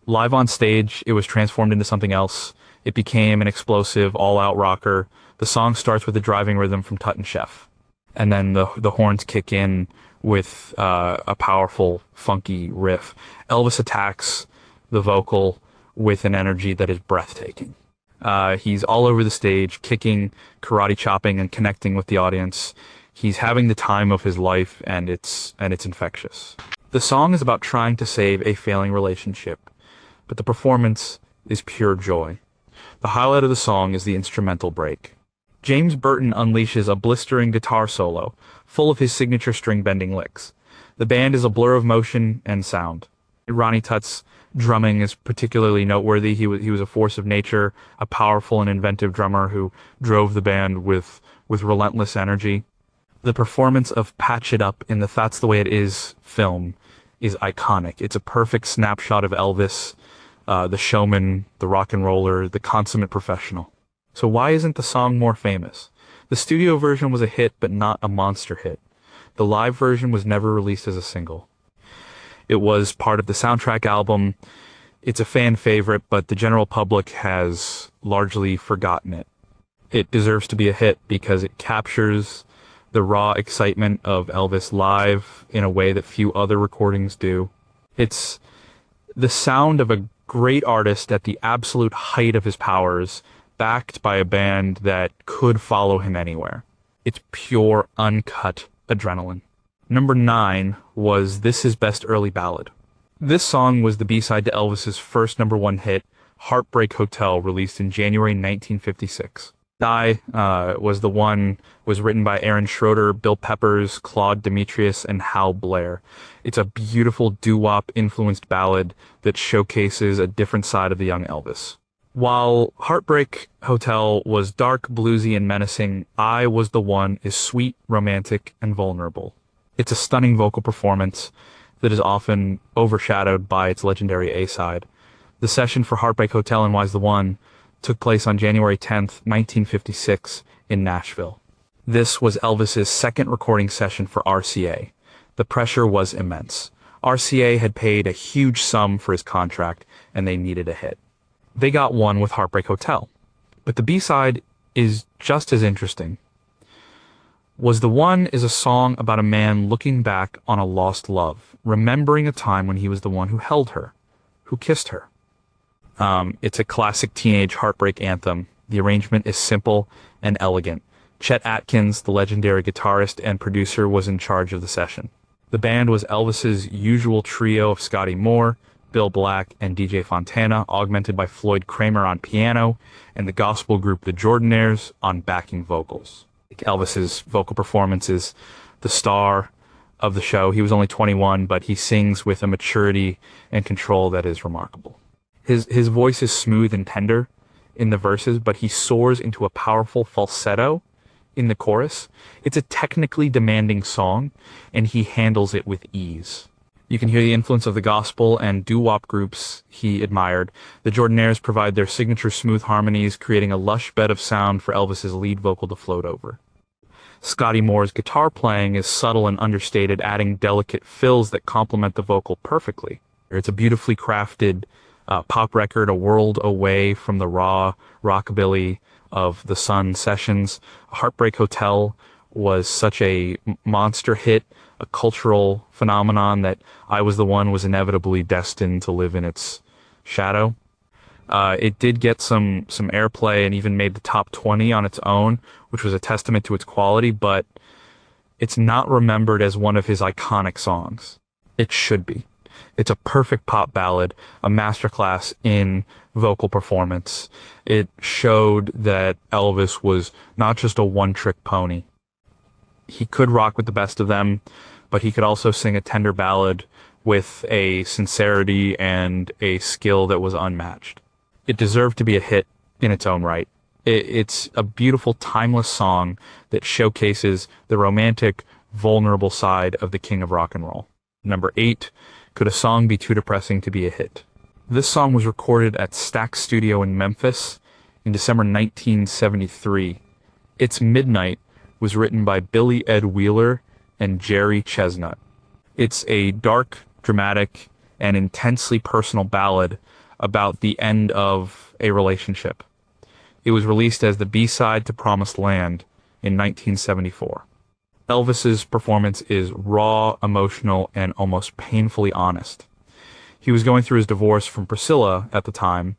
live on stage, it was transformed into something else. It became an explosive, all-out rocker. The song starts with a driving rhythm from Tutt and Sheff. And then the horns kick in with a powerful, funky riff. Elvis attacks the vocal with an energy that is breathtaking. He's all over the stage, kicking, karate chopping, and connecting with the audience. He's having the time of his life, and it's infectious. The song is about trying to save a failing relationship, but the performance is pure joy. The highlight of the song is the instrumental break. James Burton unleashes a blistering guitar solo, full of his signature string-bending licks. The band is a blur of motion and sound. Ronnie Tutt's drumming is particularly noteworthy. He was a force of nature, a powerful and inventive drummer who drove the band with relentless energy. The performance of Patch It Up in the That's the Way It Is film is iconic. It's a perfect snapshot of Elvis, the showman, the rock and roller, the consummate professional. So why isn't the song more famous? The studio version was a hit, but not a monster hit. The live version was never released as a single. It was part of the soundtrack album. It's a fan favorite, but the general public has largely forgotten it. It deserves to be a hit because it captures the raw excitement of Elvis live in a way that few other recordings do. It's the sound of a great artist at the absolute height of his powers, backed by a band that could follow him anywhere. It's pure, uncut adrenaline. Number 9 was This Is Best Early Ballad. This song was the B-side to Elvis's first number 1 hit, Heartbreak Hotel, released in January 1956. Was written by Aaron Schroeder, Bill Peppers, Claude Demetrius, and Hal Blair. It's a beautiful doo-wop influenced ballad that showcases a different side of the young Elvis. While Heartbreak Hotel was dark, bluesy, and menacing, I Was the One is sweet, romantic, and vulnerable. It's a stunning vocal performance that is often overshadowed by its legendary A-side. The session for Heartbreak Hotel and Why's the One took place on January 10th, 1956 in Nashville. This was Elvis's second recording session for RCA. The pressure was immense. RCA had paid a huge sum for his contract, and they needed a hit. They got one with Heartbreak Hotel. But the B-side is just as interesting. Was the One is a song about a man looking back on a lost love, remembering a time when he was the one who held her, who kissed her. It's a classic teenage heartbreak anthem. The arrangement is simple and elegant. Chet Atkins, the legendary guitarist and producer, was in charge of the session. The band was Elvis's usual trio of Scotty Moore, Bill Black, and DJ Fontana, augmented by Floyd Kramer on piano, and the gospel group The Jordanaires on backing vocals. Elvis's vocal performance is the star of the show. He was only 21, but he sings with a maturity and control that is remarkable. His voice is smooth and tender in the verses, but he soars into a powerful falsetto in the chorus. It's a technically demanding song, and he handles it with ease. You can hear the influence of the gospel and doo-wop groups he admired. The Jordanaires provide their signature smooth harmonies, creating a lush bed of sound for Elvis's lead vocal to float over. Scotty Moore's guitar playing is subtle and understated, adding delicate fills that complement the vocal perfectly. It's a beautifully crafted pop record, a world away from the raw rockabilly of the Sun sessions. Heartbreak Hotel was such a monster hit, a cultural phenomenon that I Was the One was inevitably destined to live in its shadow. It did get some airplay and even made the top 20 on its own, which was a testament to its quality, but it's not remembered as one of his iconic songs. It should be. It's a perfect pop ballad, a masterclass in vocal performance. It showed that Elvis was not just a one-trick pony. He could rock with the best of them, but he could also sing a tender ballad with a sincerity and a skill that was unmatched. It deserved to be a hit in its own right. It's a beautiful, timeless song that showcases the romantic, vulnerable side of the king of rock and roll. Number 8, Could a Song Be Too Depressing to Be a Hit? This song was recorded at Stax Studio in Memphis in December 1973. It's Midnight was written by Billy Ed Wheeler and Jerry Chestnut. It's a dark, dramatic, and intensely personal ballad about the end of a relationship. It was released as the B-side to Promised Land in 1974. Elvis's performance is raw, emotional, and almost painfully honest. He was going through his divorce from Priscilla at the time,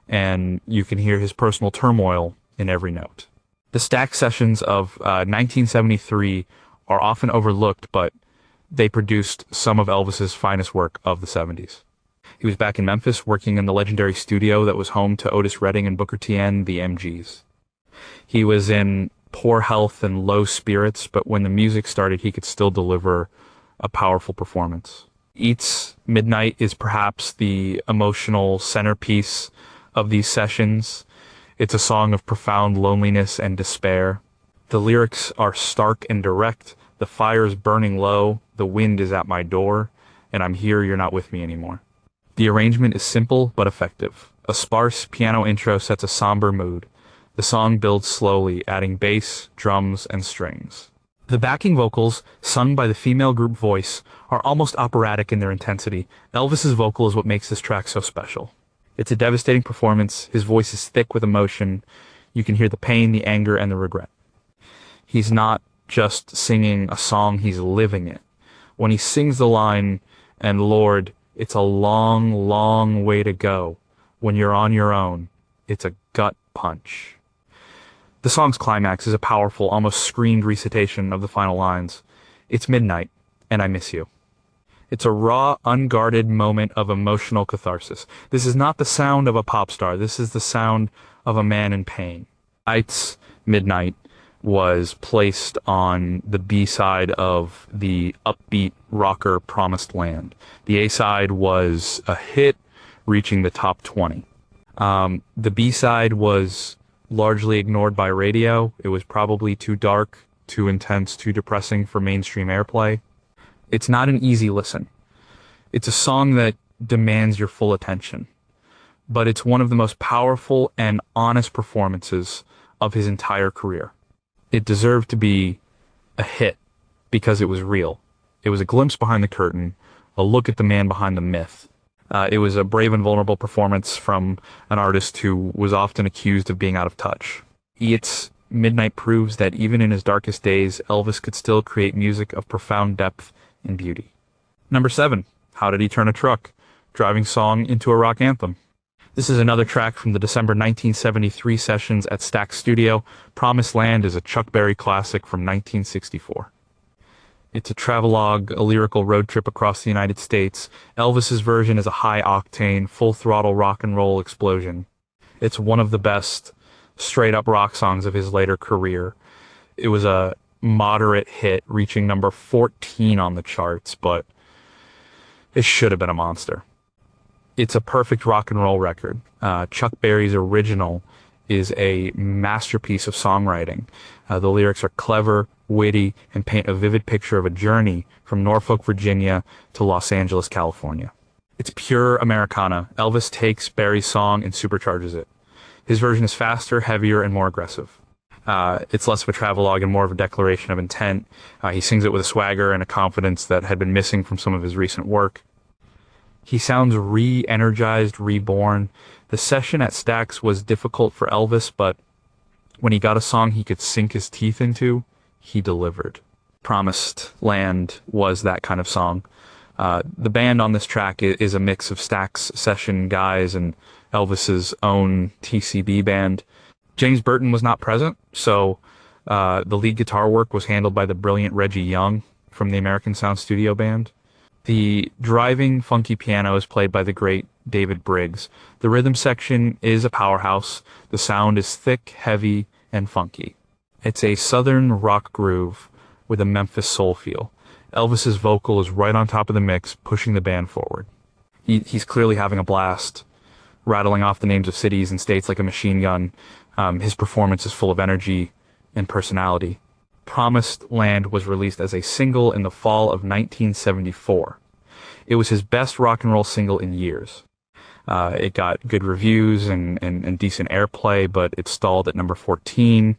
and you can hear his personal turmoil in every note. The Stax sessions of 1973 are often overlooked, but they produced some of Elvis's finest work of the 70s. He was back in Memphis working in the legendary studio that was home to Otis Redding and Booker T. and the MGs. He was in poor health and low spirits, but when the music started, he could still deliver a powerful performance. Eats Midnight is perhaps the emotional centerpiece of these sessions. It's a song of profound loneliness and despair. The lyrics are stark and direct. The fire's burning low, the wind is at my door, and I'm here, you're not with me anymore. The arrangement is simple but effective. A sparse piano intro sets a somber mood. The song builds slowly, adding bass, drums, and strings. The backing vocals, sung by the female group Voice, are almost operatic in their intensity. Elvis's vocal is what makes this track so special. It's a devastating performance. His voice is thick with emotion. You can hear the pain, the anger, and the regret. He's not just singing a song, he's living it. When he sings the line, "And Lord, it's a long, long way to go. When you're on your own," it's a gut punch. The song's climax is a powerful, almost screamed recitation of the final lines. It's midnight, and I miss you. It's a raw, unguarded moment of emotional catharsis. This is not the sound of a pop star. This is the sound of a man in pain. It's Midnight was placed on the B-side of the upbeat rocker Promised Land. The A-side was a hit, reaching the top 20. The B-side was largely ignored by radio. It was probably too dark, too intense, too depressing for mainstream airplay. It's not an easy listen. It's a song that demands your full attention, but it's one of the most powerful and honest performances of his entire career. It deserved to be a hit because it was real. It was a glimpse behind the curtain, a look at the man behind the myth. It was a brave and vulnerable performance from an artist who was often accused of being out of touch. It's Midnight proves that even in his darkest days, Elvis could still create music of profound depth and beauty. Number 7, How Did He Turn a Truck? Driving song into a rock anthem. This is another track from the December 1973 sessions at Stax Studio. Promised Land is a Chuck Berry classic from 1964. It's a travelogue, a lyrical road trip across the United States. Elvis's version is a high-octane, full-throttle rock and roll explosion. It's one of the best straight-up rock songs of his later career. It was a moderate hit, reaching number 14 on the charts, but it should have been a monster. It's a perfect rock and roll record. Chuck Berry's original is a masterpiece of songwriting. The lyrics are clever, witty, and paint a vivid picture of a journey from Norfolk, Virginia to Los Angeles, California. It's pure Americana. Elvis takes Berry's song and supercharges it. His version is faster, heavier, and more aggressive. It's less of a travelogue and more of a declaration of intent. He sings it with a swagger and a confidence that had been missing from some of his recent work. He sounds re-energized, reborn. The session at Stax was difficult for Elvis, but when he got a song he could sink his teeth into, he delivered. Promised Land was that kind of song. The band on this track is a mix of Stax session guys and Elvis's own TCB band. James Burton was not present, so the lead guitar work was handled by the brilliant Reggie Young from the American Sound Studio Band. The driving, funky piano is played by the great David Briggs. The rhythm section is a powerhouse. The sound is thick, heavy, and funky. It's a southern rock groove with a Memphis soul feel. Elvis's vocal is right on top of the mix, pushing the band forward. He's clearly having a blast, rattling off the names of cities and states like a machine gun. His performance is full of energy and personality. Promised Land was released as a single in the fall of 1974. It was his best rock and roll single in years. It got good reviews and decent airplay, but it stalled at number 14.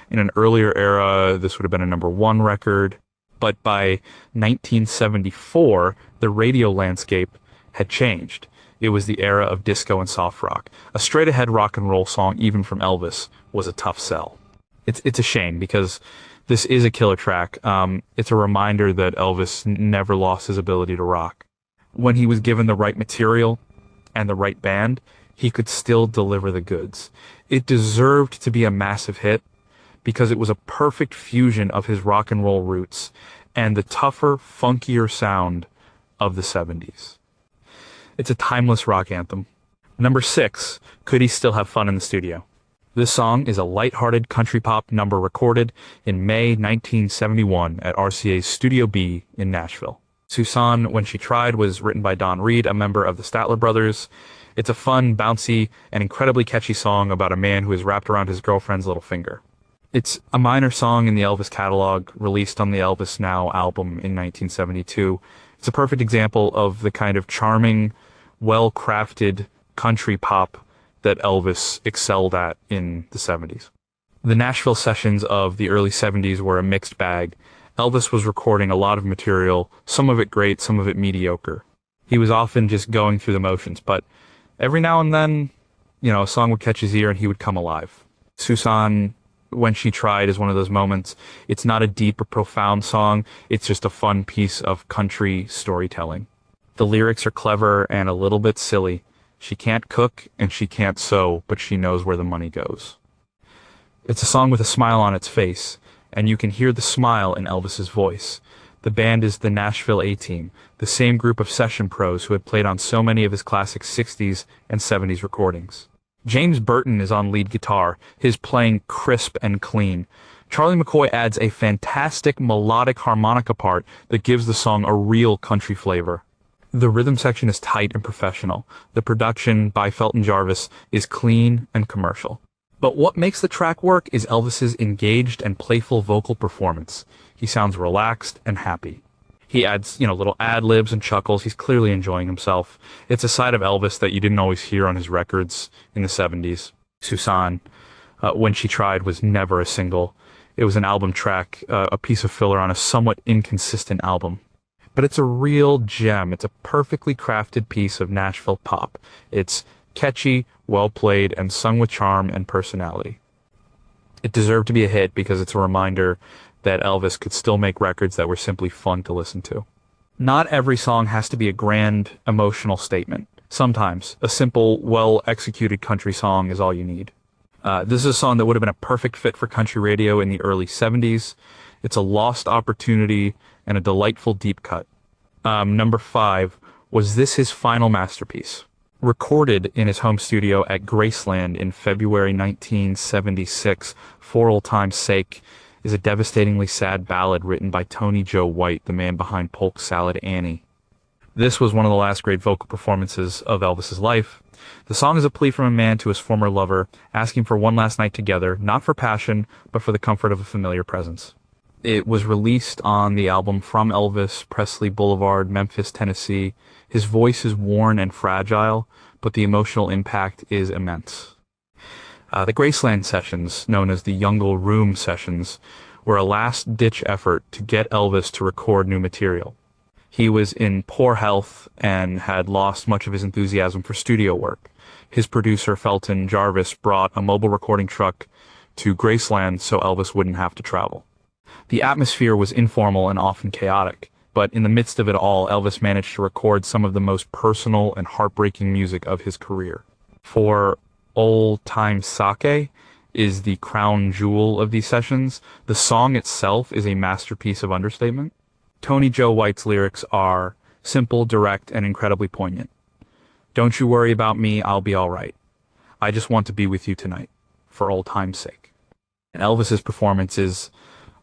In an earlier era, this would have been a number 1 record. But by 1974, the radio landscape had changed. It was the era of disco and soft rock. A straight-ahead rock and roll song, even from Elvis, was a tough sell. It's a shame because this is a killer track. It's a reminder that Elvis never lost his ability to rock. When he was given the right material and the right band, he could still deliver the goods. It deserved to be a massive hit because it was a perfect fusion of his rock and roll roots and the tougher, funkier sound of the 70s. It's a timeless rock anthem. Number 6, Could He Still Have Fun in the Studio? This song is a lighthearted country pop number recorded in May 1971 at RCA's Studio B in Nashville. Susan, When She Tried, was written by Don Reed, a member of the Statler Brothers. It's a fun, bouncy, and incredibly catchy song about a man who is wrapped around his girlfriend's little finger. It's a minor song in the Elvis catalog, released on the Elvis Now album in 1972. It's a perfect example of the kind of charming, well-crafted country pop that Elvis excelled at in the 70s. The Nashville sessions of the early 70s were a mixed bag. Elvis was recording a lot of material, some of it great, some of it mediocre. He was often just going through the motions, but every now and then, a song would catch his ear and he would come alive. Susan, When She Tried is one of those moments. It's not a deep or profound song, it's just a fun piece of country storytelling. The lyrics are clever and a little bit silly. She can't cook and she can't sew, but she knows where the money goes. It's a song with a smile on its face, and you can hear the smile in Elvis's voice. The band is the Nashville A-Team, the same group of session pros who had played on so many of his classic 60s and 70s recordings. James Burton is on lead guitar, his playing crisp and clean. Charlie McCoy adds a fantastic melodic harmonica part that gives the song a real country flavor. The rhythm section is tight and professional. The production by Felton Jarvis is clean and commercial. But what makes the track work is Elvis's engaged and playful vocal performance. He sounds relaxed and happy. He adds, little ad-libs and chuckles. He's clearly enjoying himself. It's a side of Elvis that you didn't always hear on his records in the 70s. Susan, When She Tried, was never a single. It was an album track, a piece of filler on a somewhat inconsistent album. But it's a real gem. It's a perfectly crafted piece of Nashville pop. It's catchy, well-played, and sung with charm and personality. It deserved to be a hit because it's a reminder that Elvis could still make records that were simply fun to listen to. Not every song has to be a grand, emotional statement. Sometimes, a simple, well-executed country song is all you need. This is a song that would have been a perfect fit for country radio in the early 70s. It's a lost opportunity and a delightful deep cut. Number 5, was this his final masterpiece? Recorded in his home studio at Graceland in February 1976, For Old Time's Sake is a devastatingly sad ballad written by Tony Joe White, the man behind Polk Salad Annie. This was one of the last great vocal performances of Elvis's life. The song is a plea from a man to his former lover, asking for one last night together, not for passion, but for the comfort of a familiar presence. It was released on the album From Elvis, Presley Boulevard, Memphis, Tennessee. His voice is worn and fragile, but the emotional impact is immense. The Graceland sessions, known as the Youngle Room sessions, were a last-ditch effort to get Elvis to record new material. He was in poor health and had lost much of his enthusiasm for studio work. His producer, Felton Jarvis, brought a mobile recording truck to Graceland so Elvis wouldn't have to travel. The atmosphere was informal and often chaotic, but in the midst of it all, Elvis managed to record some of the most personal and heartbreaking music of his career. For Old Time Sake is the crown jewel of these sessions. The song itself is a masterpiece of understatement. Tony Joe White's lyrics are simple, direct, and incredibly poignant. Don't you worry about me, I'll be all right. I just want to be with you tonight, for old time's sake. And Elvis's performance is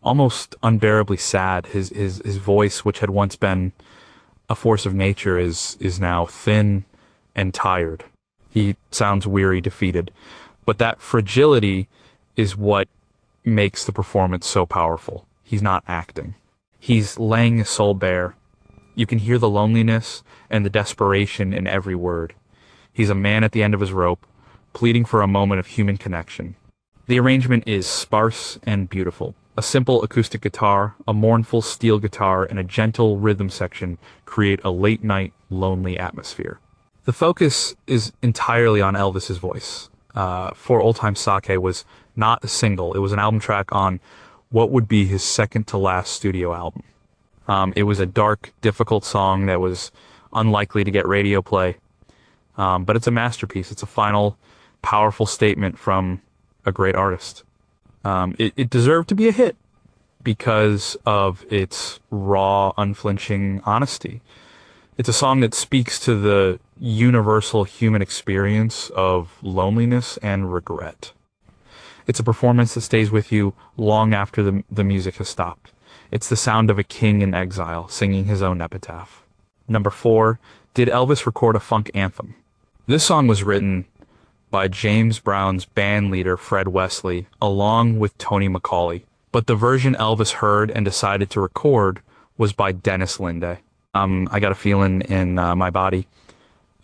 almost unbearably sad. His voice, which had once been a force of nature, is now thin and tired. He sounds weary, defeated. But that fragility is what makes the performance so powerful. He's not acting. He's laying his soul bare. You can hear the loneliness and the desperation in every word. He's a man at the end of his rope, pleading for a moment of human connection. The arrangement is sparse and beautiful. A simple acoustic guitar, a mournful steel guitar, and a gentle rhythm section create a late-night, lonely atmosphere. The focus is entirely on Elvis's voice. For Old Time Sake was not a single. It was an album track on what would be his second-to-last studio album. It was a dark, difficult song that was unlikely to get radio play. But it's a masterpiece. It's a final, powerful statement from a great artist. It deserved to be a hit because of its raw, unflinching honesty. It's a song that speaks to the universal human experience of loneliness and regret. It's a performance that stays with you long after the music has stopped. It's the sound of a king in exile singing his own epitaph. Number 4, did Elvis record a funk anthem? This song was written by James Brown's band leader Fred Wesley along with Tony McCauley, but the version Elvis heard and decided to record was by Dennis Linde. I Got a Feeling in My Body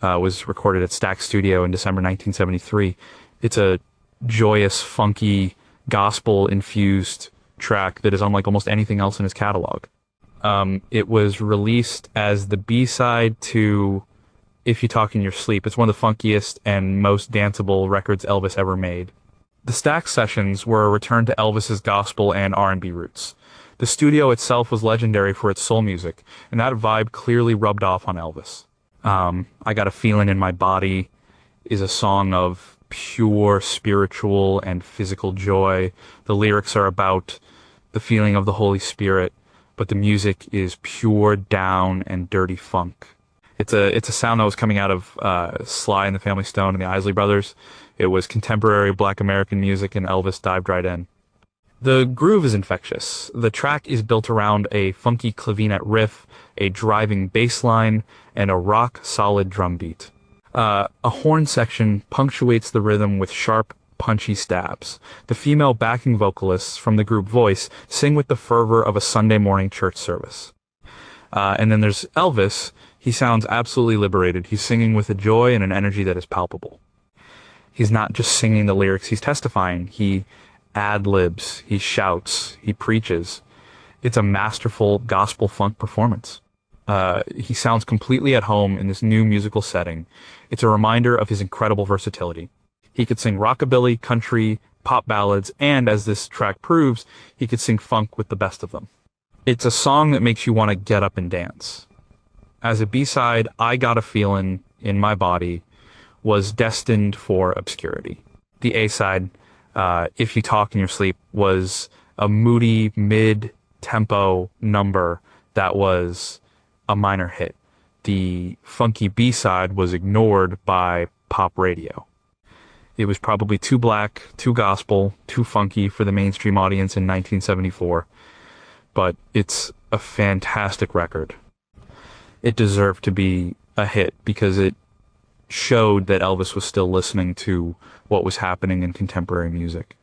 was recorded at Stax Studio in December 1973. It's a joyous, funky, gospel-infused track that is unlike almost anything else in his catalog. It was released as the B-side to If You Talk in Your Sleep. It's one of the funkiest and most danceable records Elvis ever made. The Stax sessions were a return to Elvis's gospel and R&B roots. The studio itself was legendary for its soul music, and that vibe clearly rubbed off on Elvis. I Got a Feeling in My Body is a song of pure spiritual and physical joy. The lyrics are about the feeling of the Holy Spirit, but the music is pure down and dirty funk. It's a sound that was coming out of Sly and the Family Stone and the Isley Brothers. It was contemporary Black American music, and Elvis dived right in. The groove is infectious. The track is built around a funky clavinet riff, a driving bass line, and a rock-solid drum beat. A horn section punctuates the rhythm with sharp, punchy stabs. The female backing vocalists from the group Voice sing with the fervor of a Sunday morning church service. And then there's Elvis. He sounds absolutely liberated. He's singing with a joy and an energy that is palpable. He's not just singing the lyrics, he's testifying. He ad-libs, he shouts, he preaches. It's a masterful gospel funk performance. He sounds completely at home in this new musical setting. It's a reminder of his incredible versatility. He could sing rockabilly, country, pop ballads, and as this track proves, he could sing funk with the best of them. It's a song that makes you want to get up and dance. As a B-side, I Got a Feeling in My Body was destined for obscurity. The A-side, If You Talk in Your Sleep, was a moody, mid-tempo number that was a minor hit. The funky B-side was ignored by pop radio. It was probably too black, too gospel, too funky for the mainstream audience in 1974, but it's a fantastic record. It deserved to be a hit because it showed that Elvis was still listening to what was happening in contemporary music.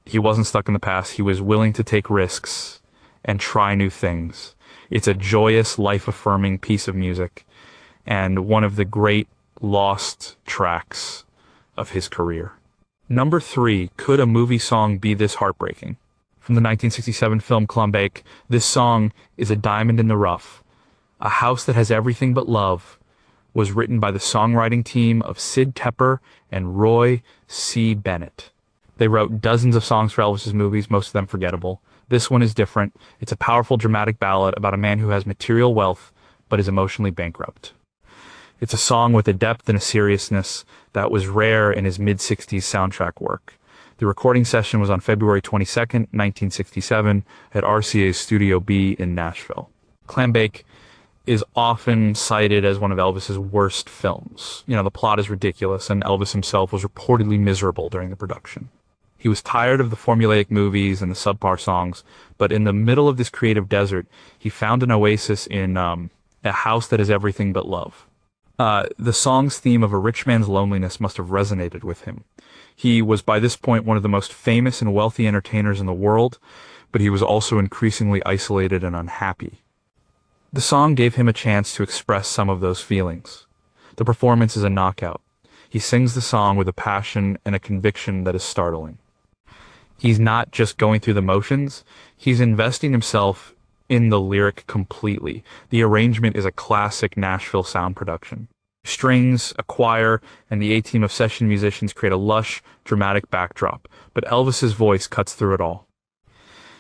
He wasn't stuck in the past. He was willing to take risks and try new things. It's a joyous, life-affirming piece of music and one of the great lost tracks of his career. Number 3, could a movie song be this heartbreaking? From the 1967 film Klondike, this song is a diamond in the rough. A House That Has Everything But Love was written by the songwriting team of Sid Tepper and Roy C. Bennett. They wrote dozens of songs for Elvis's movies, most of them forgettable. This one is different. It's a powerful, dramatic ballad about a man who has material wealth but is emotionally bankrupt. It's a song with a depth and a seriousness that was rare in his mid-60s soundtrack work. The recording session was on February 22nd, 1967, at RCA's Studio B in Nashville. Clambake is often cited as one of Elvis's worst films. The plot is ridiculous, and Elvis himself was reportedly miserable during the production. He was tired of the formulaic movies and the subpar songs, but in the middle of this creative desert, he found an oasis in A House That Has Everything But Love. The song's theme of a rich man's loneliness must have resonated with him. He was by this point one of the most famous and wealthy entertainers in the world, but he was also increasingly isolated and unhappy. The song gave him a chance to express some of those feelings. The performance is a knockout. He sings the song with a passion and a conviction that is startling. He's not just going through the motions, he's investing himself in the lyric completely. The arrangement is a classic Nashville sound production. Strings, a choir, and the A-team of session musicians create a lush, dramatic backdrop, but Elvis's voice cuts through it all.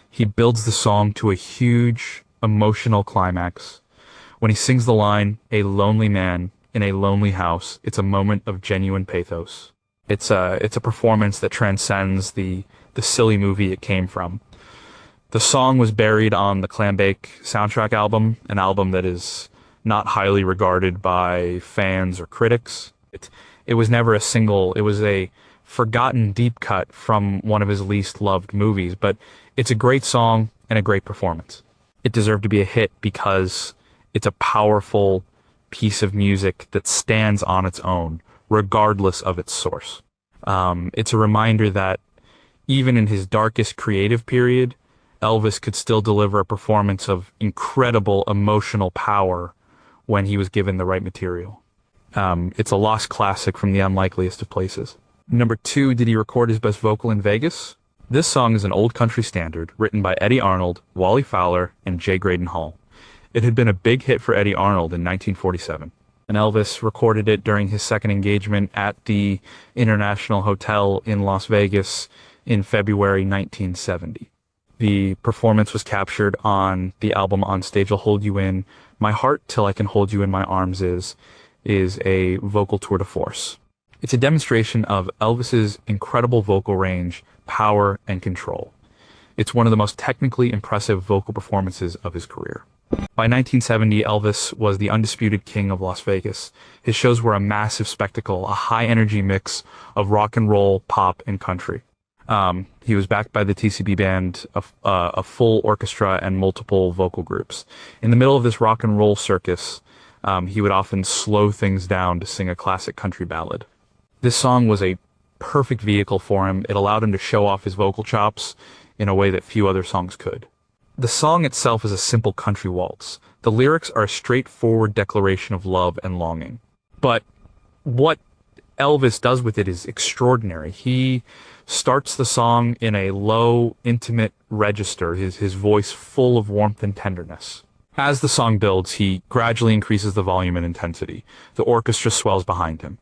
He builds the song to a huge, emotional climax. When he sings the line, "A lonely man in a lonely house," it's a moment of genuine pathos. It's a performance that transcends the silly movie it came from. The song was buried on the Clambake soundtrack album, an album that is not highly regarded by fans or critics. It was never a single, it was a forgotten deep cut from one of his least loved movies, but it's a great song and a great performance. It deserved to be a hit because it's a powerful piece of music that stands on its own, regardless of its source. It's a reminder that even in his darkest creative period, Elvis could still deliver a performance of incredible emotional power when he was given the right material. It's a lost classic from the unlikeliest of places. Number 2, did he record his best vocal in Vegas? This song is an old country standard written by Eddie Arnold, Wally Fowler, and J. Graydon Hall. It had been a big hit for Eddie Arnold in 1947, and Elvis recorded it during his second engagement at the International Hotel in Las Vegas in February 1970. The performance was captured on the album On Stage I'll Hold You In. My Heart Till I Can Hold You in My Arms is a vocal tour de force. It's a demonstration of Elvis's incredible vocal range, power, and control. It's one of the most technically impressive vocal performances of his career. By 1970, Elvis was the undisputed king of Las Vegas. His shows were a massive spectacle, a high-energy mix of rock and roll, pop, and country. He was backed by the TCB band, a full orchestra, and multiple vocal groups. In the middle of this rock and roll circus, he would often slow things down to sing a classic country ballad. This song was a perfect vehicle for him. It allowed him to show off his vocal chops in a way that few other songs could. The song itself is a simple country waltz. The lyrics are a straightforward declaration of love and longing. But what Elvis does with it is extraordinary. He starts the song in a low, intimate register, his voice full of warmth and tenderness. As the song builds, he gradually increases the volume and intensity. The orchestra swells behind him.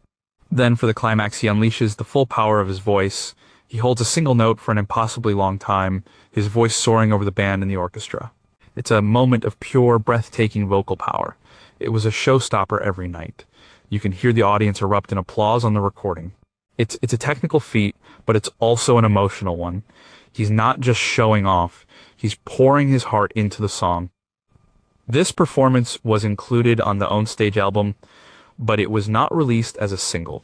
Then for the climax, he unleashes the full power of his voice. He holds a single note for an impossibly long time, his voice soaring over the band and the orchestra. It's a moment of pure, breathtaking vocal power. It was a showstopper every night. You can hear the audience erupt in applause on the recording. It's a technical feat, but it's also an emotional one. He's not just showing off, he's pouring his heart into the song. This performance was included on the Own Stage album, but it was not released as a single.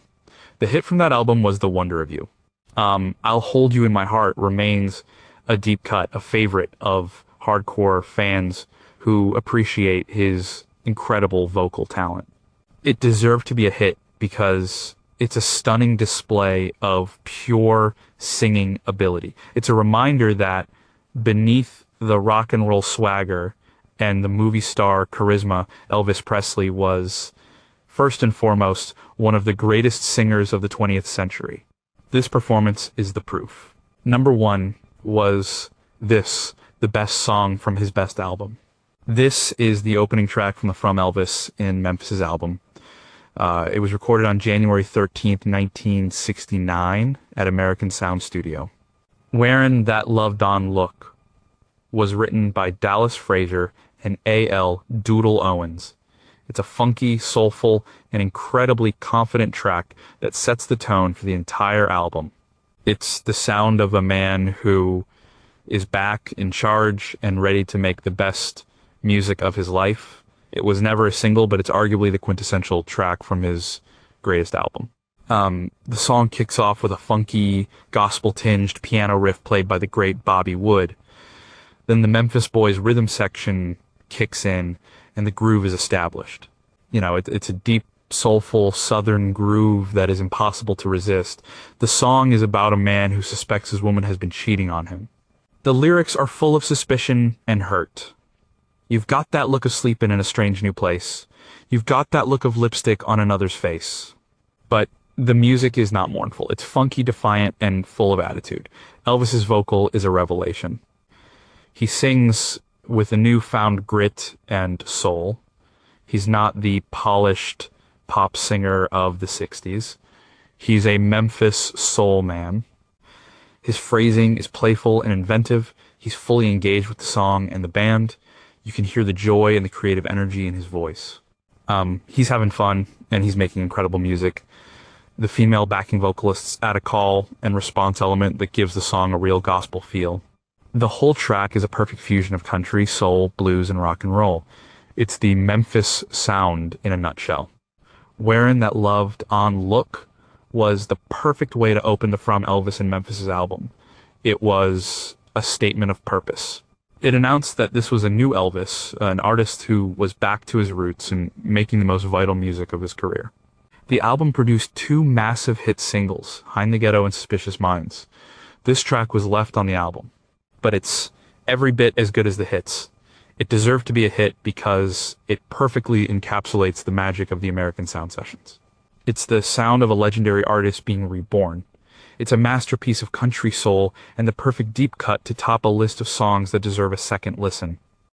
The hit from that album was The Wonder of You. I'll Hold You in My Heart remains a deep cut, a favorite of hardcore fans who appreciate his incredible vocal talent. It deserved to be a hit because it's a stunning display of pure singing ability. It's a reminder that beneath the rock and roll swagger and the movie star charisma, Elvis Presley was, first and foremost, one of the greatest singers of the 20th century. This performance is the proof. Number 1 was this, the best song from his best album. This is the opening track from the From Elvis in Memphis' album. It was recorded on January 13th, 1969 at American Sound Studio. Wearin' That Loved On Look was written by Dallas Frazier and A.L. Doodle Owens. It's a funky, soulful, and incredibly confident track that sets the tone for the entire album. It's the sound of a man who is back in charge and ready to make the best music of his life. It was never a single, but it's arguably the quintessential track from his greatest album. The song kicks off with a funky, gospel-tinged piano riff played by the great Bobby Wood. Then the Memphis Boys rhythm section kicks in, and the groove is established. You know, it's a deep, soulful, southern groove that is impossible to resist. The song is about a man who suspects his woman has been cheating on him. The lyrics are full of suspicion and hurt. You've got that look of sleeping in a strange new place. You've got that look of lipstick on another's face. But the music is not mournful. It's funky, defiant, and full of attitude. Elvis's vocal is a revelation. He sings with a newfound grit and soul. He's not the polished pop singer of the 60s. He's a Memphis soul man. His phrasing is playful and inventive. He's fully engaged with the song and the band. You can hear the joy and the creative energy in his voice. He's having fun, and he's making incredible music. The female backing vocalists add a call and response element that gives the song a real gospel feel. The whole track is a perfect fusion of country, soul, blues, and rock and roll. It's the Memphis sound in a nutshell. Wearin' That Loved On Look was the perfect way to open the From Elvis in Memphis' album. It was a statement of purpose. It announced that this was a new Elvis, an artist who was back to his roots and making the most vital music of his career. The album produced two massive hit singles, High in the Ghetto and Suspicious Minds. This track was left on the album, but it's every bit as good as the hits. It deserved to be a hit because it perfectly encapsulates the magic of the American Sound Sessions. It's the sound of a legendary artist being reborn. It's a masterpiece of country soul and the perfect deep cut to top a list of songs that deserve a second listen.